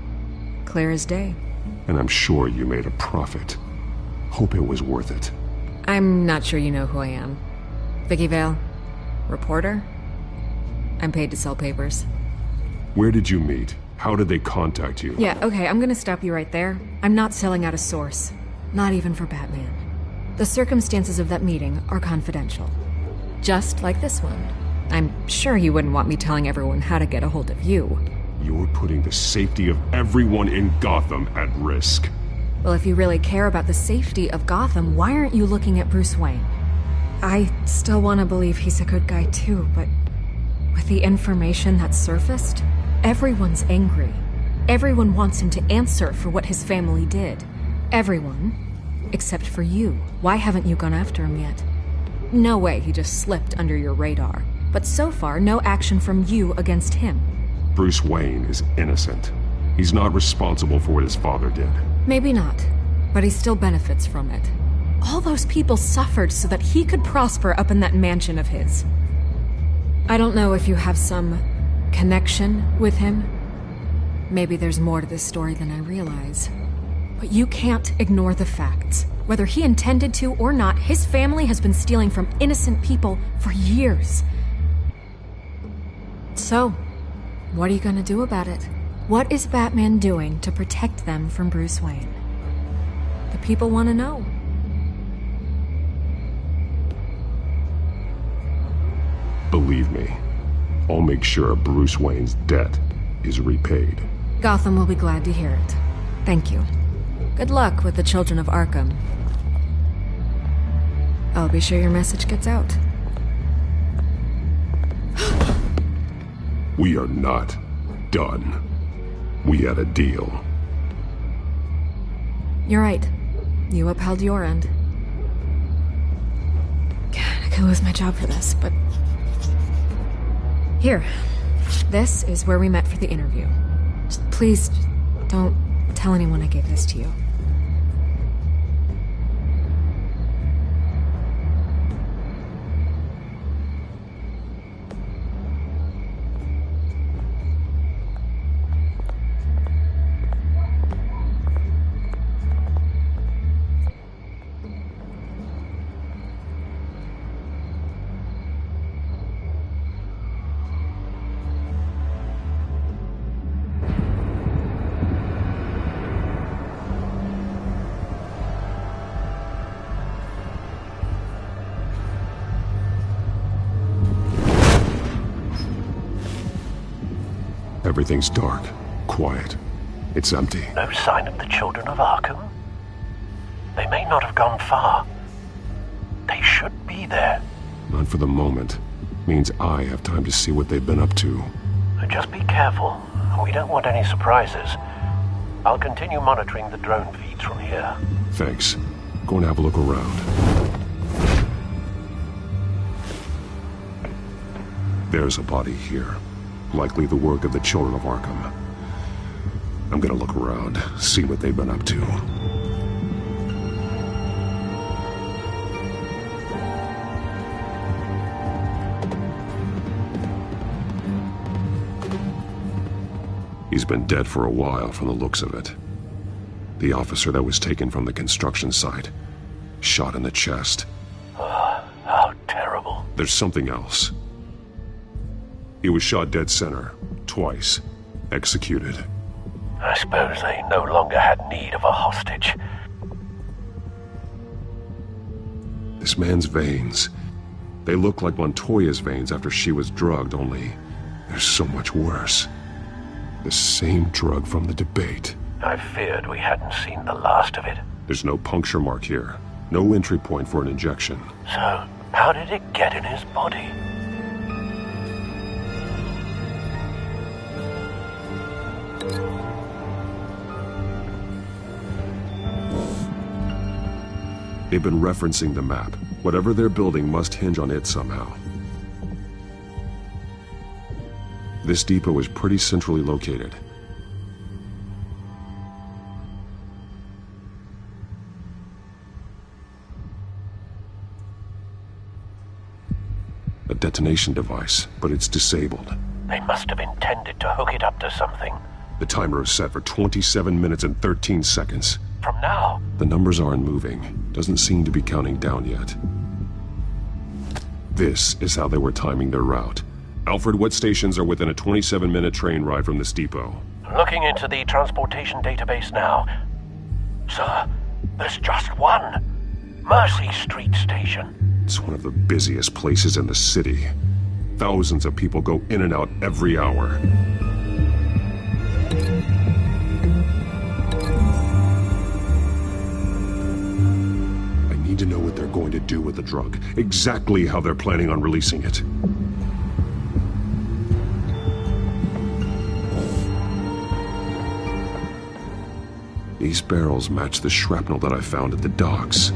Clear as day. And I'm sure you made a profit. Hope it was worth it. I'm not sure you know who I am. Vicky Vale. Reporter. I'm paid to sell papers. Where did you meet? How did they contact you? Yeah, okay, I'm gonna stop you right there. I'm not selling out a source. Not even for Batman. The circumstances of that meeting are confidential. Just like this one. I'm sure you wouldn't want me telling everyone how to get a hold of you. You're putting the safety of everyone in Gotham at risk. Well, if you really care about the safety of Gotham, why aren't you looking at Bruce Wayne? I still want to believe he's a good guy too, but with the information that surfaced, everyone's angry. Everyone wants him to answer for what his family did. Everyone, except for you. Why haven't you gone after him yet? No way he just slipped under your radar. But so far, no action from you against him. Bruce Wayne is innocent. He's not responsible for what his father did. Maybe not, but he still benefits from it. All those people suffered so that he could prosper up in that mansion of his. I don't know if you have some connection with him. Maybe there's more to this story than I realize. But you can't ignore the facts. Whether he intended to or not, his family has been stealing from innocent people for years. So, what are you gonna do about it? What is Batman doing to protect them from Bruce Wayne? The people want to know. Believe me, I'll make sure Bruce Wayne's debt is repaid. Gotham will be glad to hear it. Thank you. Good luck with the children of Arkham. I'll be sure your message gets out. We are not done. We had a deal. You're right. You upheld your end. God, I could lose my job for this, but... Here. This is where we met for the interview. Just please, don't tell anyone I gave this to you. Everything's dark, quiet. It's empty. No sign of the children of Arkham? They may not have gone far. They should be there. Not for the moment. Means I have time to see what they've been up to. Just be careful. We don't want any surprises. I'll continue monitoring the drone feeds from here. Thanks. Go and have a look around. There's a body here. Likely the work of the children of Arkham. I'm gonna look around, see what they've been up to. He's been dead for a while from the looks of it. The officer that was taken from the construction site. Shot in the chest. How terrible. There's something else. He was shot dead center, twice. Executed. I suppose they no longer had need of a hostage. This man's veins. They look like Montoya's veins after she was drugged, only they're so much worse. The same drug from the debate. I feared we hadn't seen the last of it. There's no puncture mark here. No entry point for an injection. So, how did it get in his body? They've been referencing the map. Whatever they're building must hinge on it somehow. This depot is pretty centrally located. A detonation device, but it's disabled. They must have intended to hook it up to something. The timer is set for 27 minutes and 13 seconds. From now? The numbers aren't moving. Doesn't seem to be counting down yet. This is how they were timing their route. Alfred, what stations are within a 27-minute train ride from this depot? Looking into the transportation database now. Sir, there's just one. Mercy Street Station. It's one of the busiest places in the city. Thousands of people go in and out every hour. I need to know what they're going to do with the drug. Exactly how they're planning on releasing it. These barrels match the shrapnel that I found at the docks.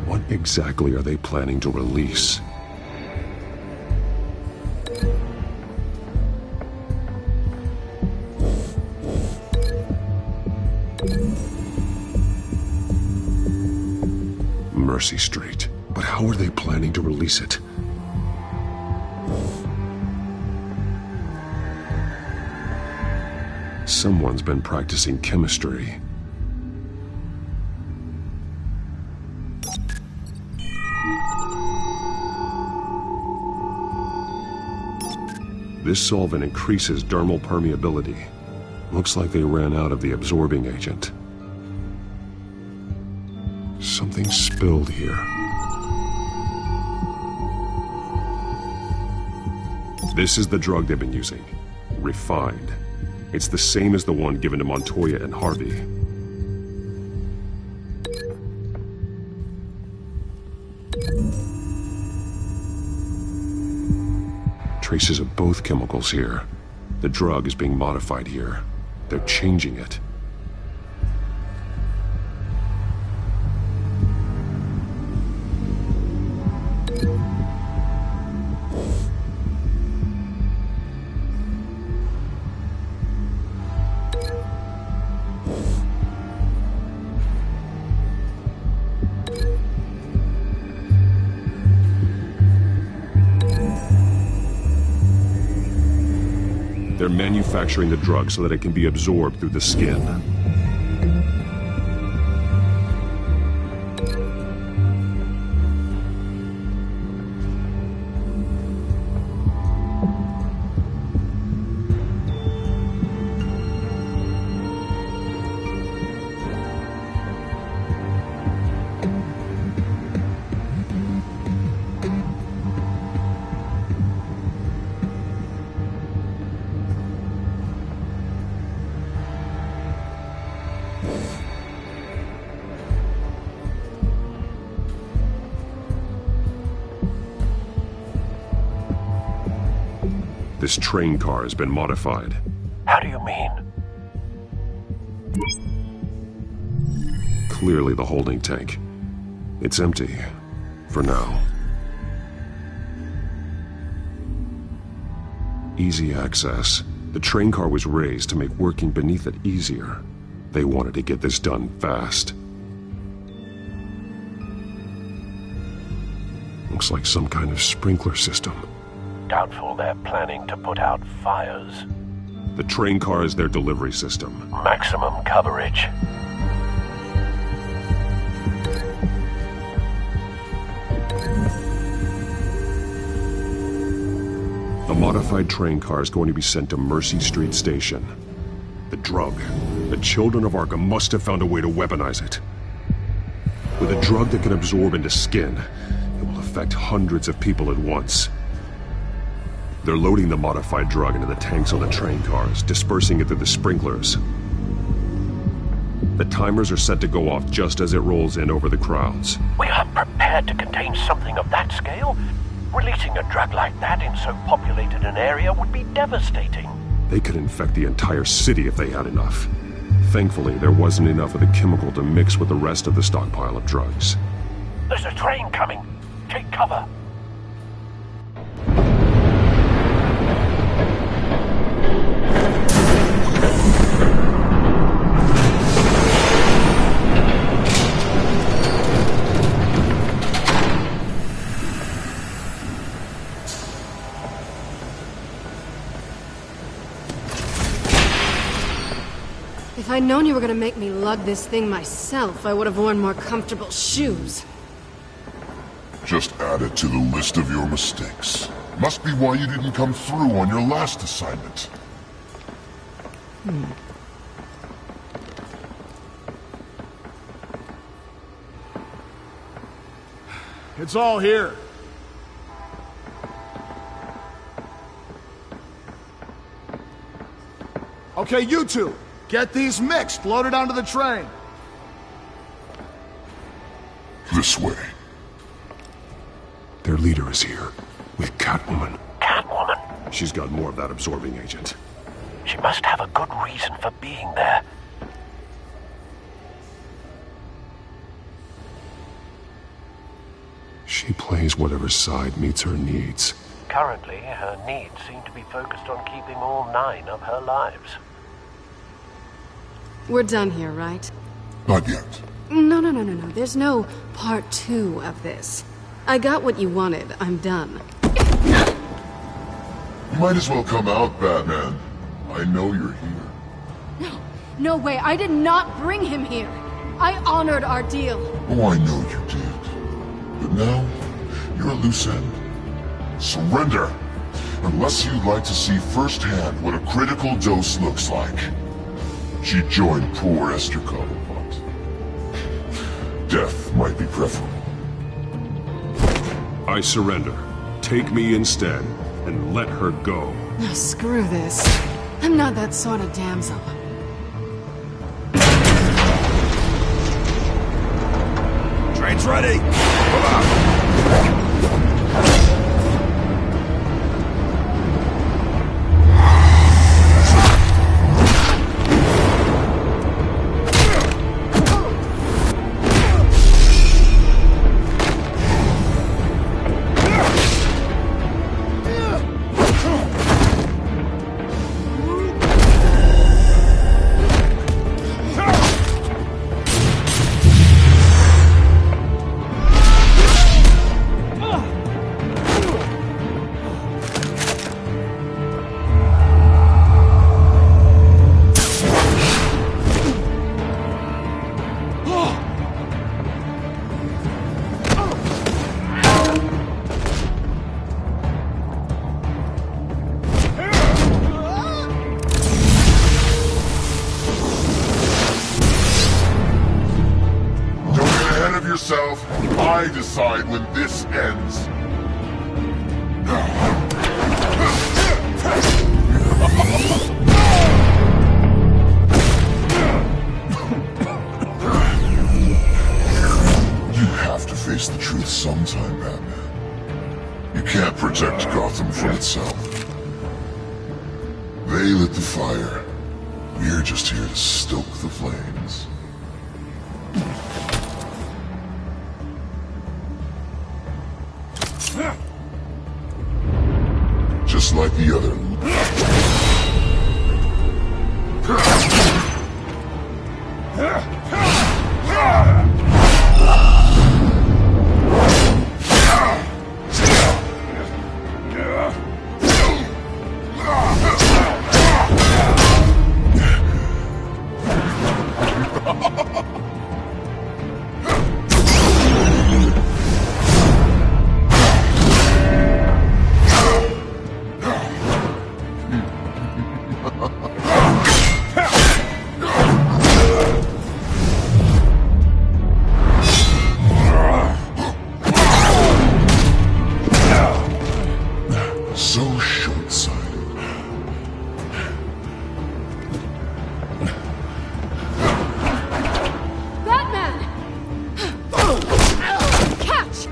What exactly are they planning to release? Mercy Street. But how are they planning to release it? Someone's been practicing chemistry. This solvent increases dermal permeability. Looks like they ran out of the absorbing agent. Something spilled here. This is the drug they've been using. Refined. It's the same as the one given to Montoya and Harvey. Traces of both chemicals here. The drug is being modified here. They're changing it. They're manufacturing the drug so that it can be absorbed through the skin. This train car has been modified. How do you mean? Clearly the holding tank. It's empty. For now. Easy access. The train car was raised to make working beneath it easier. They wanted to get this done fast. Looks like some kind of sprinkler system. Doubtful they're planning to put out fires. The train car is their delivery system. Maximum coverage. The modified train car is going to be sent to Mercy Street Station. The drug. The children of Arkham must have found a way to weaponize it. With a drug that can absorb into skin, it will affect hundreds of people at once. They're loading the modified drug into the tanks on the train cars, dispersing it through the sprinklers. The timers are set to go off just as it rolls in over the crowds. We aren't prepared to contain something of that scale. Releasing a drug like that in so populated an area would be devastating. They could infect the entire city if they had enough. Thankfully, there wasn't enough of the chemical to mix with the rest of the stockpile of drugs. There's a train coming. Take cover. If I'd known you were gonna make me lug this thing myself, I would have worn more comfortable shoes. Just add it to the list of your mistakes. Must be why you didn't come through on your last assignment. It's all here. Okay, you two. Get these mixed, loaded onto the train. This way. Their leader is here, with Catwoman. Catwoman? She's got more of that absorbing agent. She must have a good reason for being there. She plays whatever side meets her needs. Currently, her needs seem to be focused on keeping all 9 of her lives. We're done here, right? Not yet. No. There's no part 2 of this. I got what you wanted. I'm done. You might as well come out, Batman. I know you're here. No way. I did not bring him here. I honored our deal. Oh, I know you did. But now, you're a loose end. Surrender! Unless you'd like to see firsthand what a critical dose looks like. She joined poor Esther Cobblepot. Death might be preferable. I surrender. Take me instead, and let her go. Oh, screw this. I'm not that sort of damsel. Train's ready! Move out! I decide when this ends. You have to face the truth sometime, Batman. You can't protect Gotham from itself. They lit the fire. We're just here to stoke the flames. Just like the other. So short-sighted. Batman! Catch!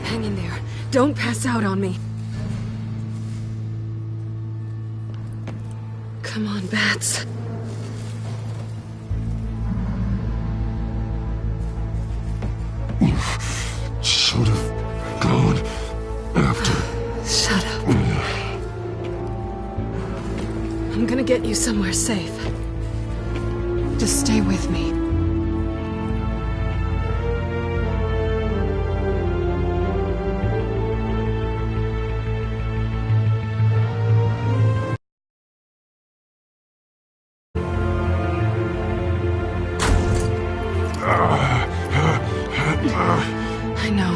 Hang in there. Don't pass out on me. Come on, bats. Should have gone after. Shut up. I'm gonna get you somewhere safe. Just stay with me. I know.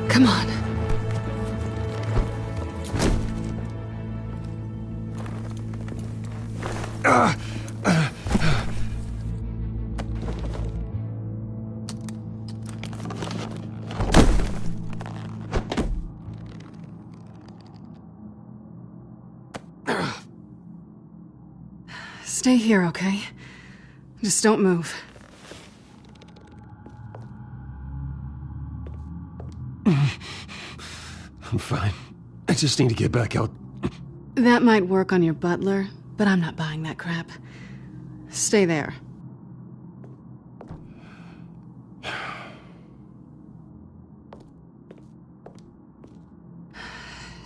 Come on. Stay here, okay? Just don't move. I'm fine. I just need to get back out. That might work on your butler, but I'm not buying that crap. Stay there.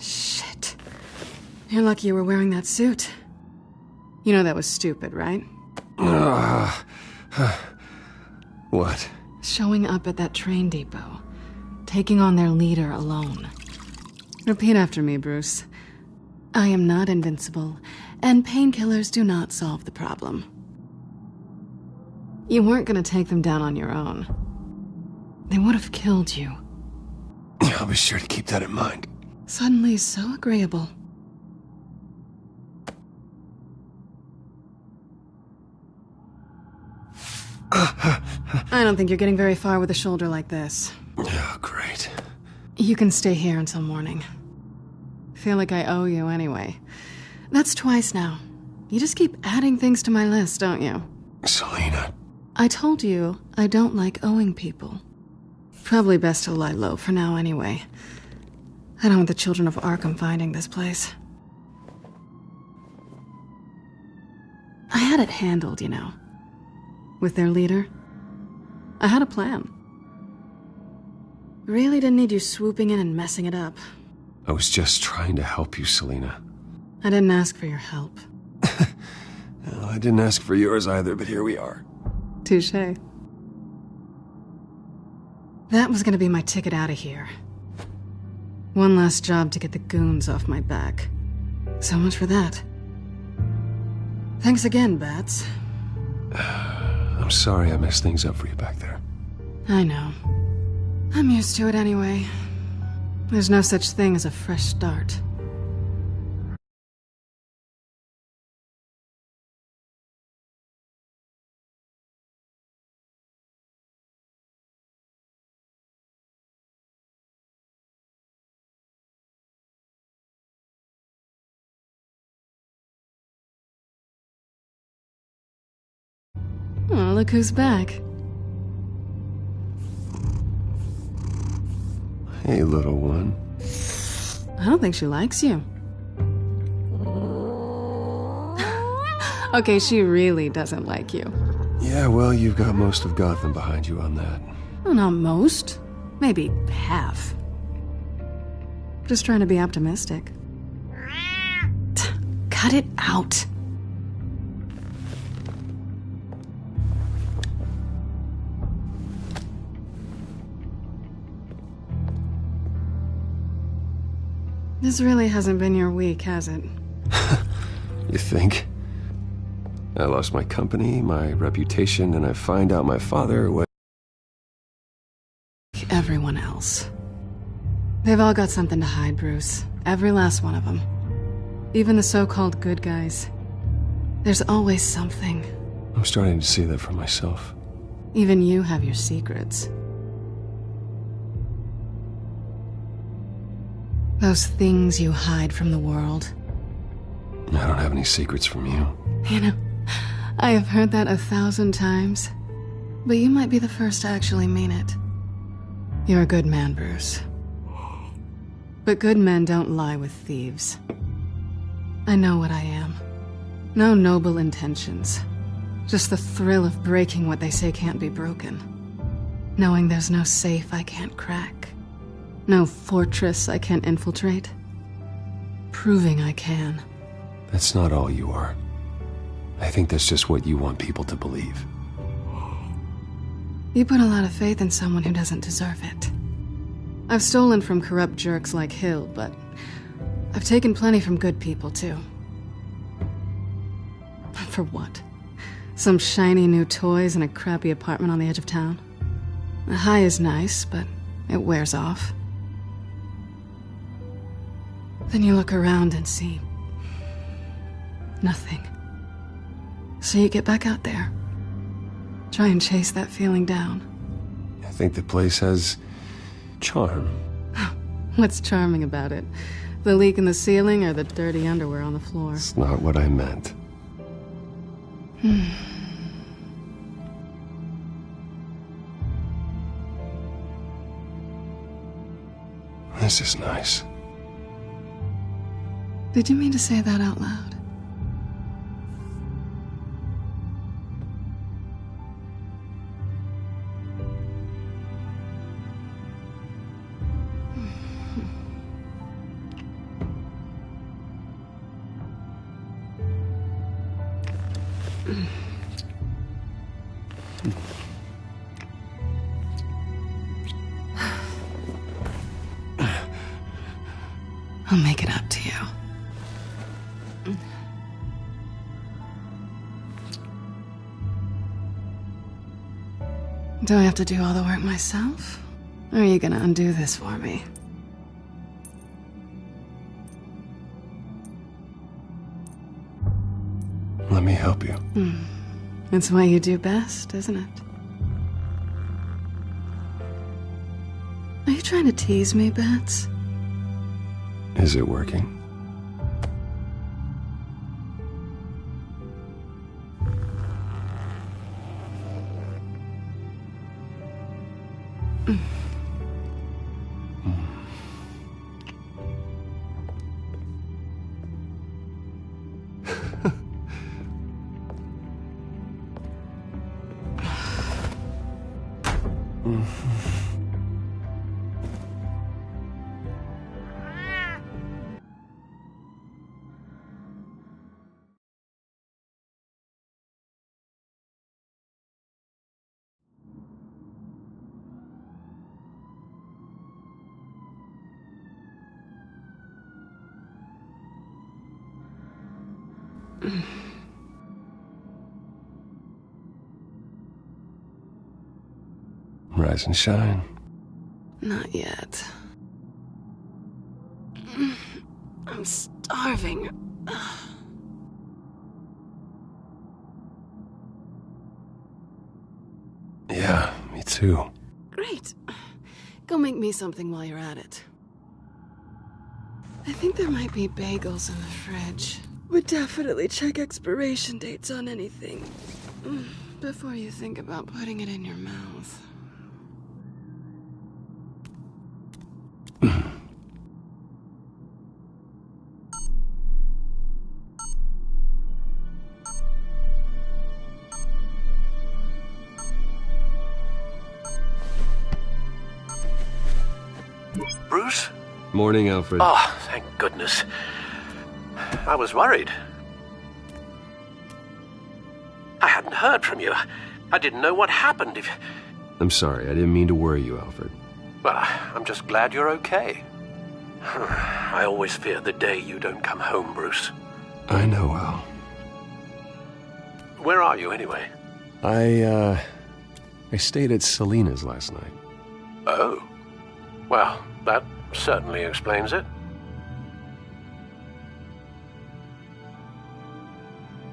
Shit. You're lucky you were wearing that suit. You know that was stupid, right? What? Showing up at that train depot. Taking on their leader alone. Repeat after me, Bruce. I am not invincible, and painkillers do not solve the problem. You weren't gonna take them down on your own. They would have killed you. I'll be sure to keep that in mind. Suddenly so agreeable. I don't think you're getting very far with a shoulder like this. Oh, great. You can stay here until morning. Feel like I owe you anyway. That's twice now. You just keep adding things to my list, don't you? Selena. I told you I don't like owing people. Probably best to lie low for now anyway. I don't want the children of Arkham finding this place. I had it handled, you know. With their leader. I had a plan. Really didn't need you swooping in and messing it up. I was just trying to help you, Selena. I didn't ask for your help. Well, I didn't ask for yours either, but here we are. Touché. That was gonna be my ticket out of here. One last job to get the goons off my back. So much for that. Thanks again, Bats. I'm sorry I messed things up for you back there. I know. I'm used to it anyway. There's no such thing as a fresh start. Oh, look who's back. Hey, little one. I don't think she likes you. Okay, she really doesn't like you. Yeah, well, you've got most of Gotham behind you on that. Well, not most. Maybe half. Just trying to be optimistic. Cut it out. This really hasn't been your week, has it? You think? I lost my company, my reputation, and I find out my father was... Everyone else. They've all got something to hide, Bruce. Every last one of them. Even the so-called good guys. There's always something. I'm starting to see that for myself. Even you have your secrets. Those things you hide from the world. I don't have any secrets from you. You know, I have heard that 1,000 times. But you might be the first to actually mean it. You're a good man, Bruce. But good men don't lie with thieves. I know what I am. No noble intentions. Just the thrill of breaking what they say can't be broken. Knowing there's no safe I can't crack. No fortress I can't infiltrate. Proving I can. That's not all you are. I think that's just what you want people to believe. You put a lot of faith in someone who doesn't deserve it. I've stolen from corrupt jerks like Hill, but I've taken plenty from good people, too. For what? Some shiny new toys and a crappy apartment on the edge of town? The high is nice, but it wears off. Then you look around and see nothing. So you get back out there. Try and chase that feeling down. I think the place has charm. What's charming about it? The leak in the ceiling or the dirty underwear on the floor? It's not what I meant. This is nice. Did you mean to say that out loud? I'll make it up to you. Do I have to do all the work myself? Or are you gonna undo this for me? Let me help you. It's what you do best, isn't it? Are you trying to tease me, Bats? Is it working? Rise and shine. Not yet. I'm starving. Yeah, me too. Great. Go make me something while you're at it. I think there might be bagels in the fridge. Would definitely check expiration dates on anything before you think about putting it in your mouth. Bruce? Morning, Alfred. Oh, thank goodness. I was worried. I hadn't heard from you. I didn't know what happened. I'm sorry, I didn't mean to worry you, Alfred. Well, I'm just glad you're okay. I always fear the day you don't come home, Bruce. I know, Al. Where are you, anyway? I stayed at Selena's last night. Oh. Well, that certainly explains it.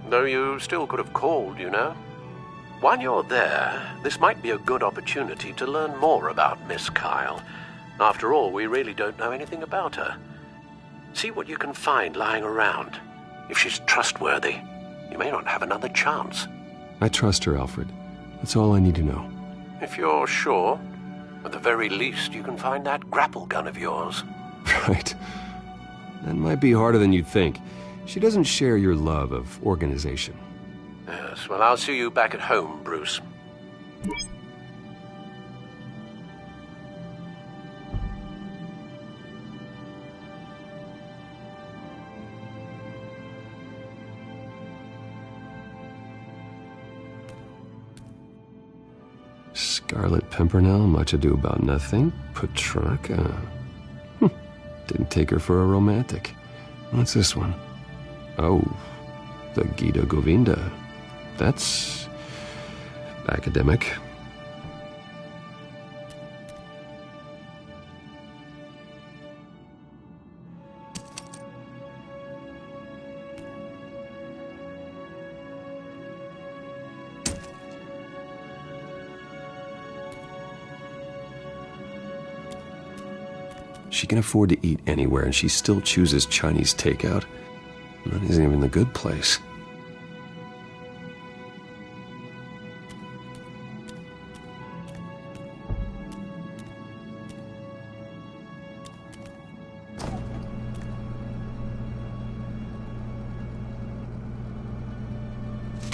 Though you still could have called, you know. While you're there, this might be a good opportunity to learn more about Miss Kyle. After all, we really don't know anything about her. See what you can find lying around. If she's trustworthy, you may not have another chance. I trust her, Alfred. That's all I need to know. If you're sure, at the very least, you can find that grapple gun of yours. Right. That might be harder than you'd think. She doesn't share your love of organization. Yes, well, I'll see you back at home, Bruce. Scarlet Pimpernel, Much Ado About Nothing, Petrarca. Didn't take her for a romantic. What's this one? Oh, the Gita Govinda. That's academic. She can afford to eat anywhere, and she still chooses Chinese takeout. That isn't even the good place.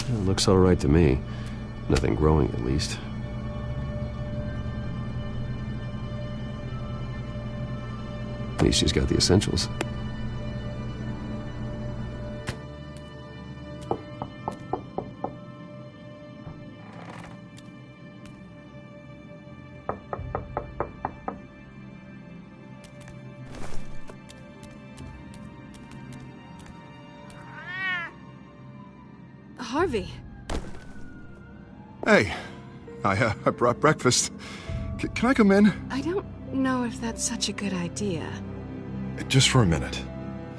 It looks all right to me. Nothing growing, at least. At least she's got the essentials. Harvey. Hey, I brought breakfast. Can I come in? I don't know if that's such a good idea. Just for a minute.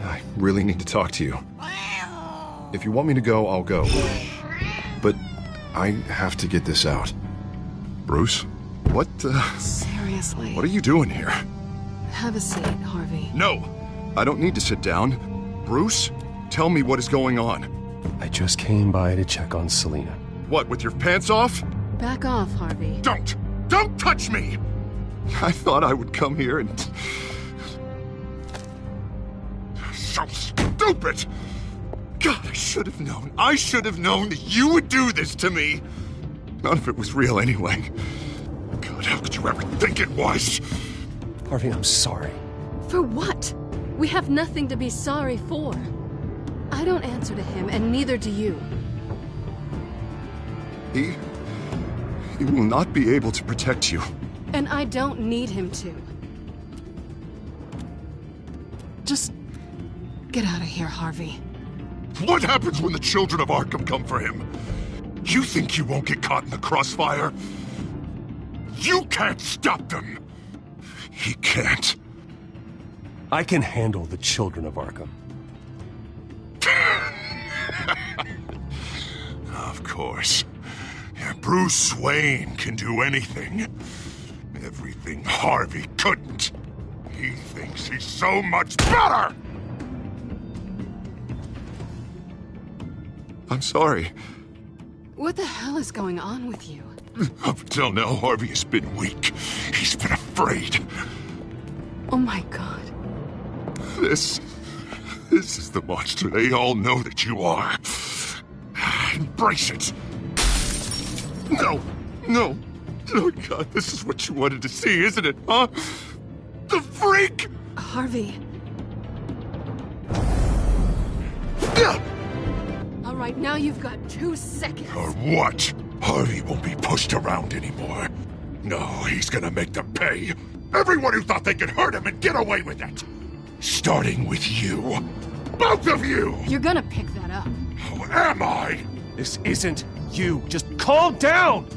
I really need to talk to you. If you want me to go, I'll go. But I have to get this out. Bruce? What, Seriously? What are you doing here? Have a seat, Harvey. No! I don't need to sit down. Bruce, tell me what is going on. I just came by to check on Selena. What, with your pants off? Back off, Harvey. Don't! Don't touch me! I thought I would come here and... So stupid! God, I should have known. I should have known that you would do this to me. None of it was real anyway. God, But how could you ever think it was? Harvey, I'm sorry. For what? We have nothing to be sorry for. I don't answer to him, and neither do you. He will not be able to protect you. And I don't need him to. Just get out of here, Harvey. What happens when the children of Arkham come for him? You think you won't get caught in the crossfire? You can't stop them! He can't. I can handle the children of Arkham. Of course. Bruce Wayne can do anything. Everything Harvey couldn't. He thinks he's so much better! I'm sorry. What the hell is going on with you? Up until now, Harvey has been weak. He's been afraid. Oh my god. This is the monster they all know that you are. Embrace it. No, God, this is what you wanted to see, isn't it, huh? The freak! Harvey. All right, now you've got 2 seconds. Or what? Harvey won't be pushed around anymore. No, he's gonna make them pay. Everyone who thought they could hurt him and get away with it. Starting with you. Both of you! You're gonna pick that up. Who am I? This isn't you. Just calm down!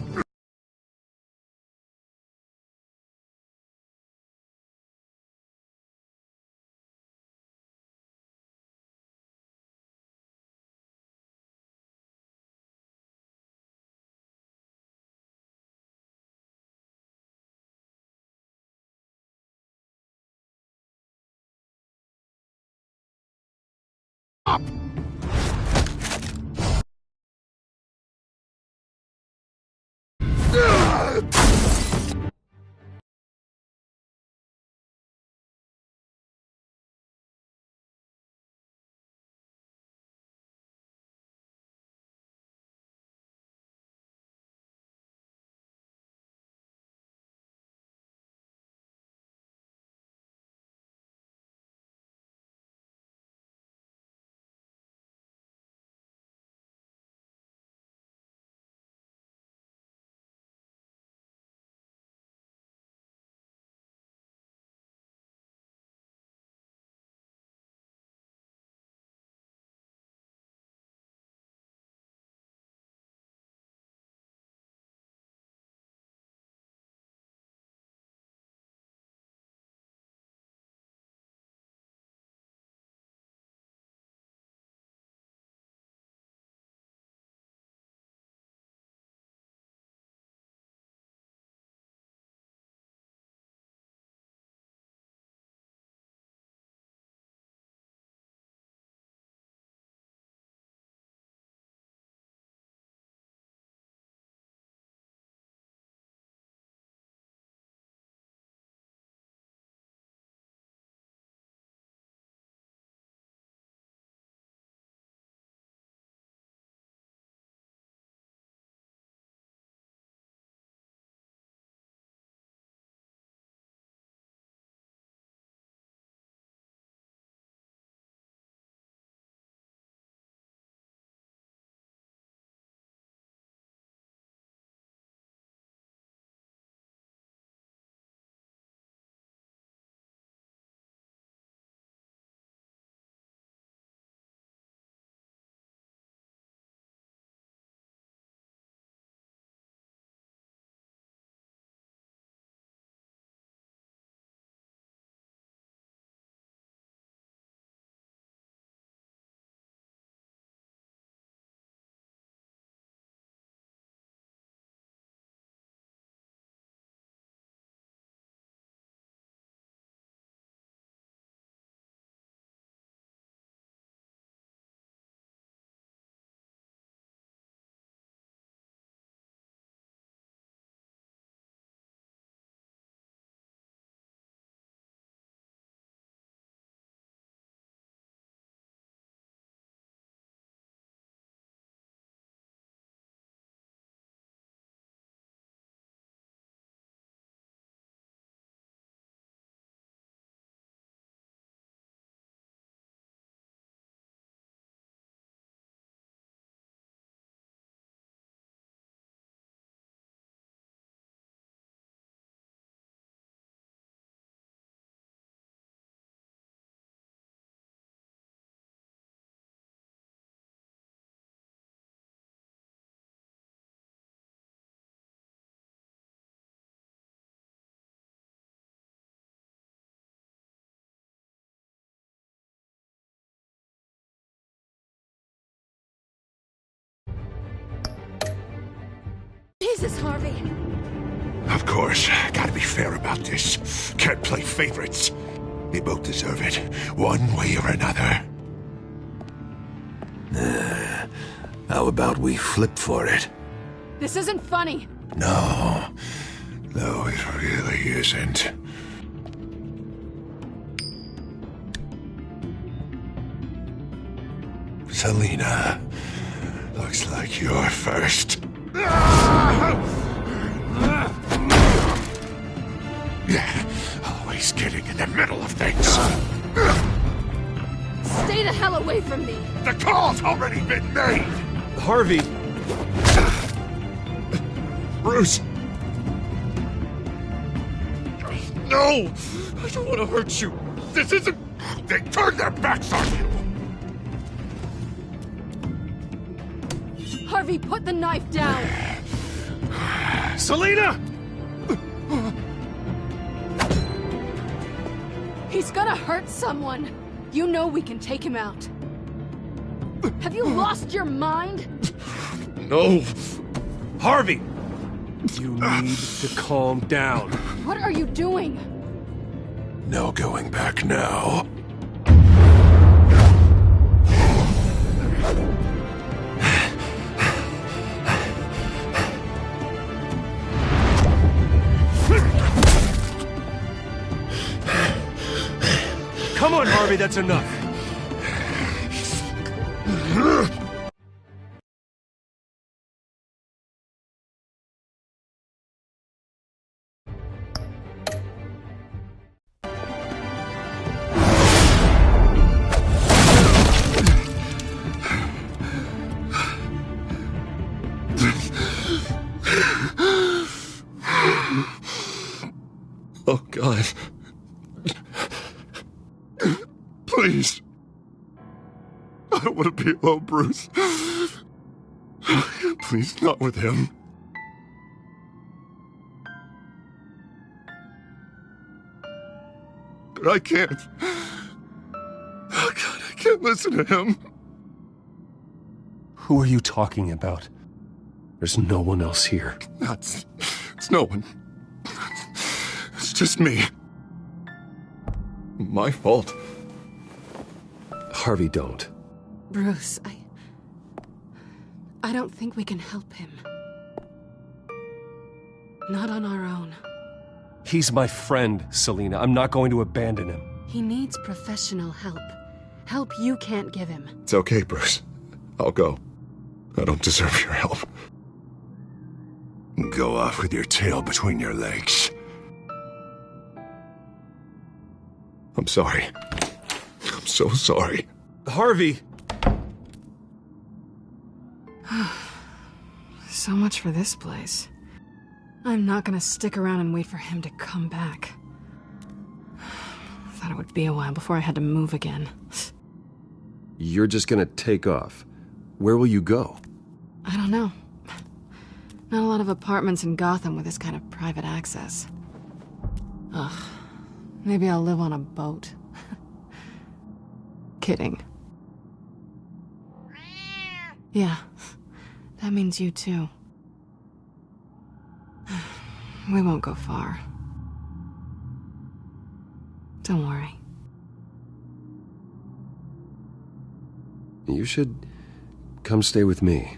Jesus, Harvey! Of course, gotta be fair about this. Can't play favorites. They both deserve it, one way or another. How about we flip for it? This isn't funny! No, it really isn't. Selina, looks like you're first. Yeah, always getting in the middle of things. Stay the hell away from me! The call's already been made! Harvey! Bruce! No! I don't want to hurt you! This isn't... They turned their backs on you! Harvey, put the knife down! Selina! He's gonna hurt someone! You know we can take him out. Have you lost your mind? No! Harvey! You need to calm down. What are you doing? No going back now. Come on, Harvey, that's enough. Oh, God. Please. I don't want to be alone, Bruce. Please, not with him. But I can't. Oh, God, I can't listen to him. Who are you talking about? There's no one else here. It's no one. It's just me. My fault. Harvey, don't. Bruce, I don't think we can help him. Not on our own. He's my friend, Selina. I'm not going to abandon him. He needs professional help. Help you can't give him. It's okay, Bruce. I'll go. I don't deserve your help. Go off with your tail between your legs. I'm sorry. I'm so sorry. Harvey! So much for this place. I'm not gonna stick around and wait for him to come back. Thought it would be a while before I had to move again. You're just gonna take off. Where will you go? I don't know. Not a lot of apartments in Gotham with this kind of private access. Ugh. Maybe I'll live on a boat. Kidding. Yeah. That means you too. We won't go far. Don't worry. You should come stay with me.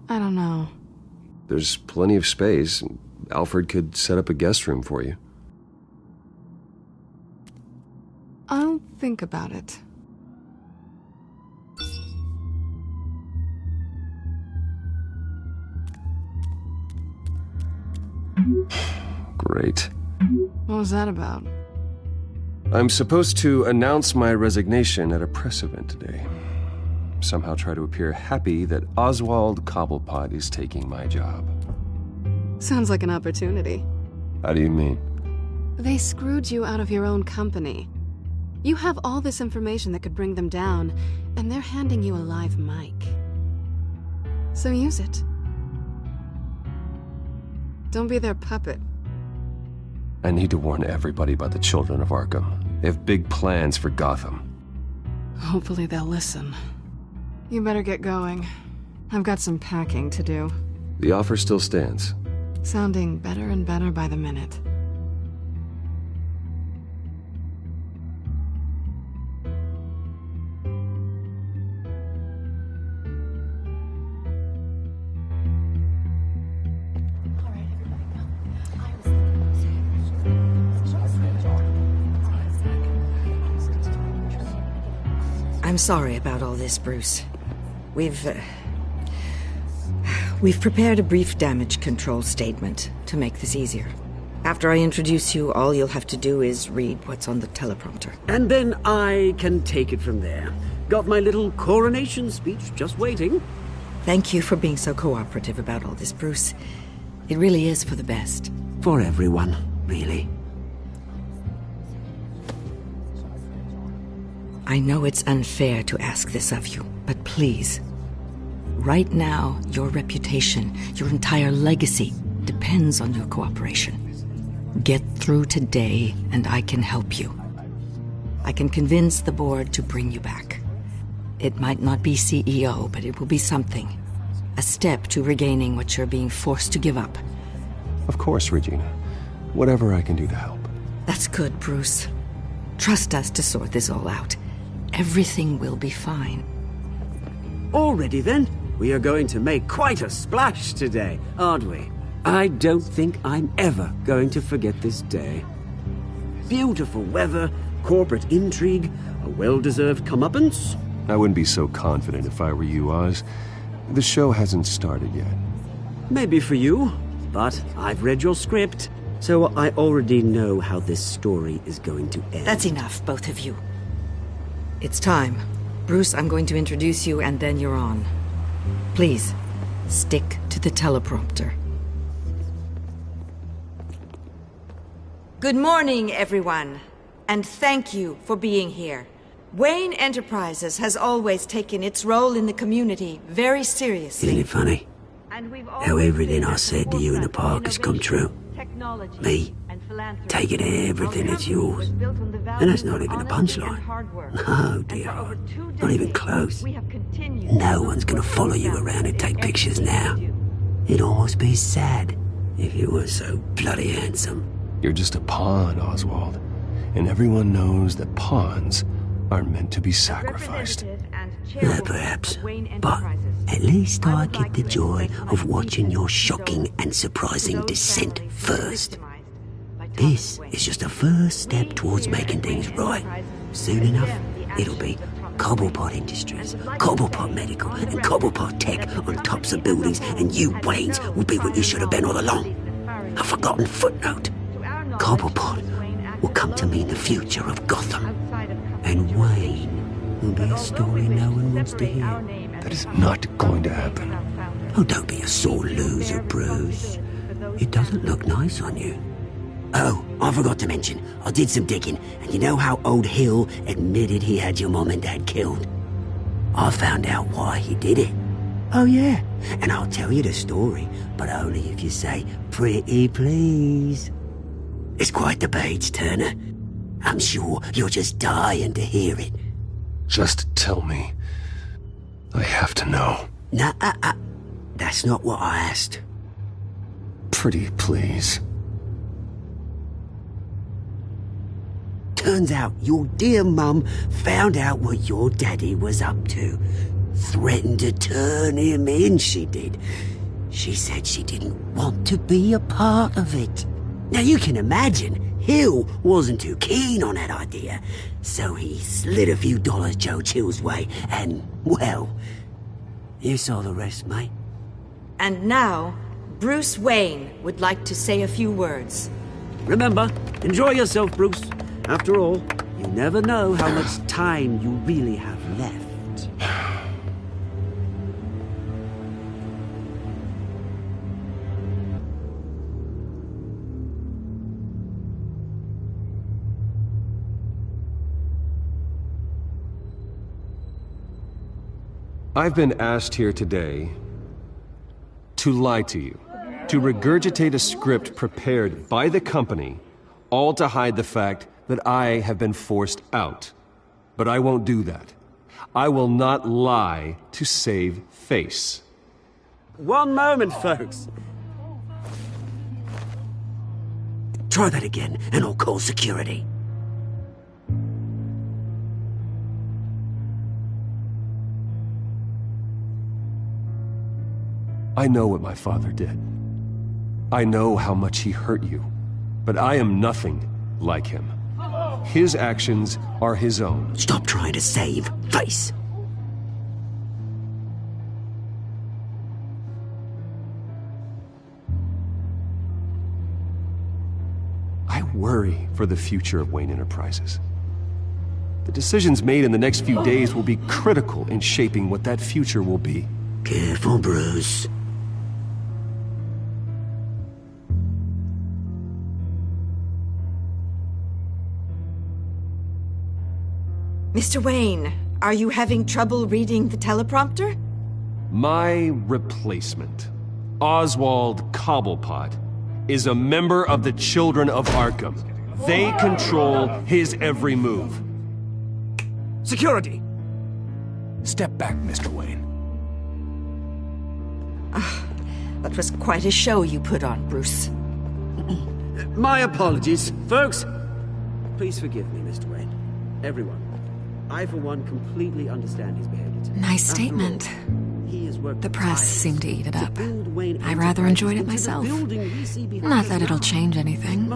I don't know. There's plenty of space. Alfred could set up a guest room for you. I'll think about it. Great. What was that about? I'm supposed to announce my resignation at a press event today. Somehow try to appear happy that Oswald Cobblepot is taking my job. Sounds like an opportunity. How do you mean? They screwed you out of your own company. You have all this information that could bring them down, and they're handing you a live mic. So use it. Don't be their puppet. I need to warn everybody about the Children of Arkham. They have big plans for Gotham. Hopefully they'll listen. You better get going. I've got some packing to do. The offer still stands. Sounding better and better by the minute. I'm sorry about all this, Bruce. We've prepared a brief damage control statement to make this easier. After I introduce you, all you'll have to do is read what's on the teleprompter. And then I can take it from there. Got my little coronation speech just waiting. Thank you for being so cooperative about all this, Bruce. It really is for the best. For everyone, really. I know it's unfair to ask this of you, but please. Right now, your reputation, your entire legacy, depends on your cooperation. Get through today, and I can help you. I can convince the board to bring you back. It might not be CEO, but it will be something. A step to regaining what you're being forced to give up. Of course, Regina. Whatever I can do to help. That's good, Bruce. Trust us to sort this all out. Everything will be fine. Already then, we are going to make quite a splash today, aren't we? I don't think I'm ever going to forget this day. Beautiful weather, corporate intrigue, a well-deserved comeuppance. I wouldn't be so confident if I were you, Oz. The show hasn't started yet. Maybe for you, but I've read your script, so I already know how this story is going to end. That's enough, both of you. It's time. Bruce, I'm going to introduce you, and then you're on. Please, stick to the teleprompter. Good morning, everyone, and thank you for being here. Wayne Enterprises has always taken its role in the community very seriously. Isn't it funny? How everything I said to you in the park has come true. Me, taking everything that's yours. And that's not even a punchline. No, dear. Not even close. No one's gonna follow you around and take pictures now. It'd almost be sad if you were so bloody handsome. You're just a pawn, Oswald. And everyone knows that pawns aren't meant to be sacrificed. Perhaps. But at least I get the joy of watching your shocking and surprising descent first. This is just a first step towards making things right. Soon enough, it'll be Cobblepot Industries, Cobblepot Medical, and Cobblepot Tech on tops of buildings, and you, Waynes, will be what you should have been all along. A forgotten footnote. Cobblepot will come to mean the future of Gotham. And Wayne will be a story no one wants to hear. That is not going to happen. Oh, don't be a sore loser, Bruce. It doesn't look nice on you. Oh, I forgot to mention, I did some digging, and you know how old Hill admitted he had your mom and dad killed? I found out why he did it. Oh yeah, and I'll tell you the story, but only if you say, pretty please. It's quite the page, Turner. I'm sure you're just dying to hear it. Just tell me. I have to know. Nah, that's not what I asked. Pretty please. Turns out your dear mum found out what your daddy was up to. Threatened to turn him in, she did. She said she didn't want to be a part of it. Now you can imagine, Hill wasn't too keen on that idea. So he slid a few dollars Joe Chill's way, and, well, you saw the rest, mate. And now, Bruce Wayne would like to say a few words. Remember, enjoy yourself, Bruce. After all, you never know how much time you really have left. I've been asked here today to lie to you, to regurgitate a script prepared by the company, all to hide the fact that I have been forced out. But I won't do that. I will not lie to save face. One moment, folks. Try that again, and I'll call security. I know what my father did. I know how much he hurt you, but I am nothing like him. His actions are his own. Stop trying to save face. I worry for the future of Wayne Enterprises. The decisions made in the next few days will be critical in shaping what that future will be. Careful, Bruce. Mr. Wayne, are you having trouble reading the teleprompter? My replacement, Oswald Cobblepot, is a member of the Children of Arkham. They control his every move. Security! Step back, Mr. Wayne. That was quite a show you put on, Bruce. My apologies, folks. Please forgive me, Mr. Wayne. Everyone. I, for one, completely understand his behavior today. Nice statement. The press seemed to eat it up. I rather enjoyed it myself. Not that it'll change anything.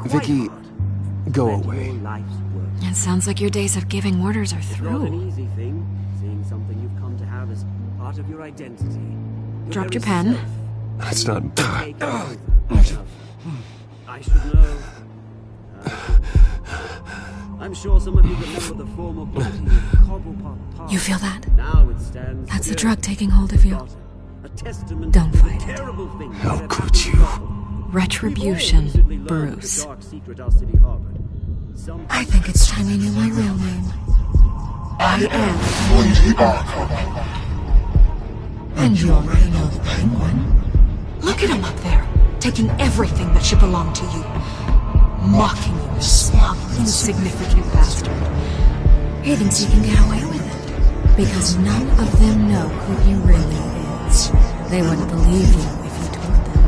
Vicky, go away. It sounds like your days of giving orders are It's not an through. easy thing, seeing something you've come to have as part of your identity. Dropped your pen. That's not... I should know. I'm sure some of you remember the former body of Cobblepot Park. You feel that? Now it stands That's the still. drug taking hold of you. A testament Don't to fight the it. terrible things How that could have you? happened. Retribution, We've all recently learned Bruce. the dark secret our city harbored. Some I think it's time you knew my real name. I am Lady Arkham. And you already know the Penguin. Look at him up there, taking everything that should belong to you. Mocking you, you smug, insignificant bastard. He thinks he can get away with it. Because none of them know who he really is. They wouldn't believe you if you told them.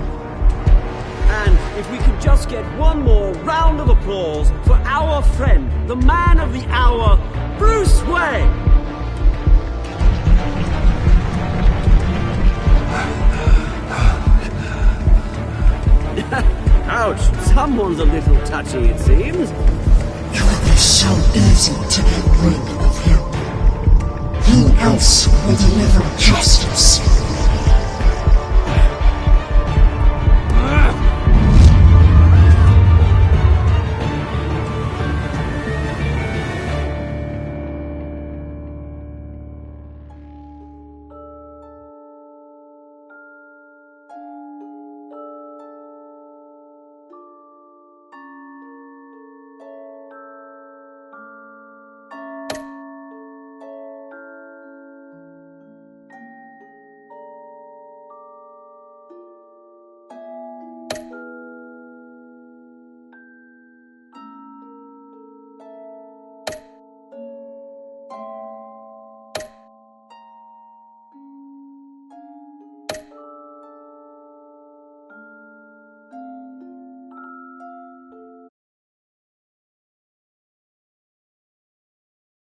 And if we could just get one more round of applause for our friend, the man of the hour, Bruce Wayne! Ouch, someone's a little touchy, it seems. It would be so easy to get rid of him. Who else will deliver justice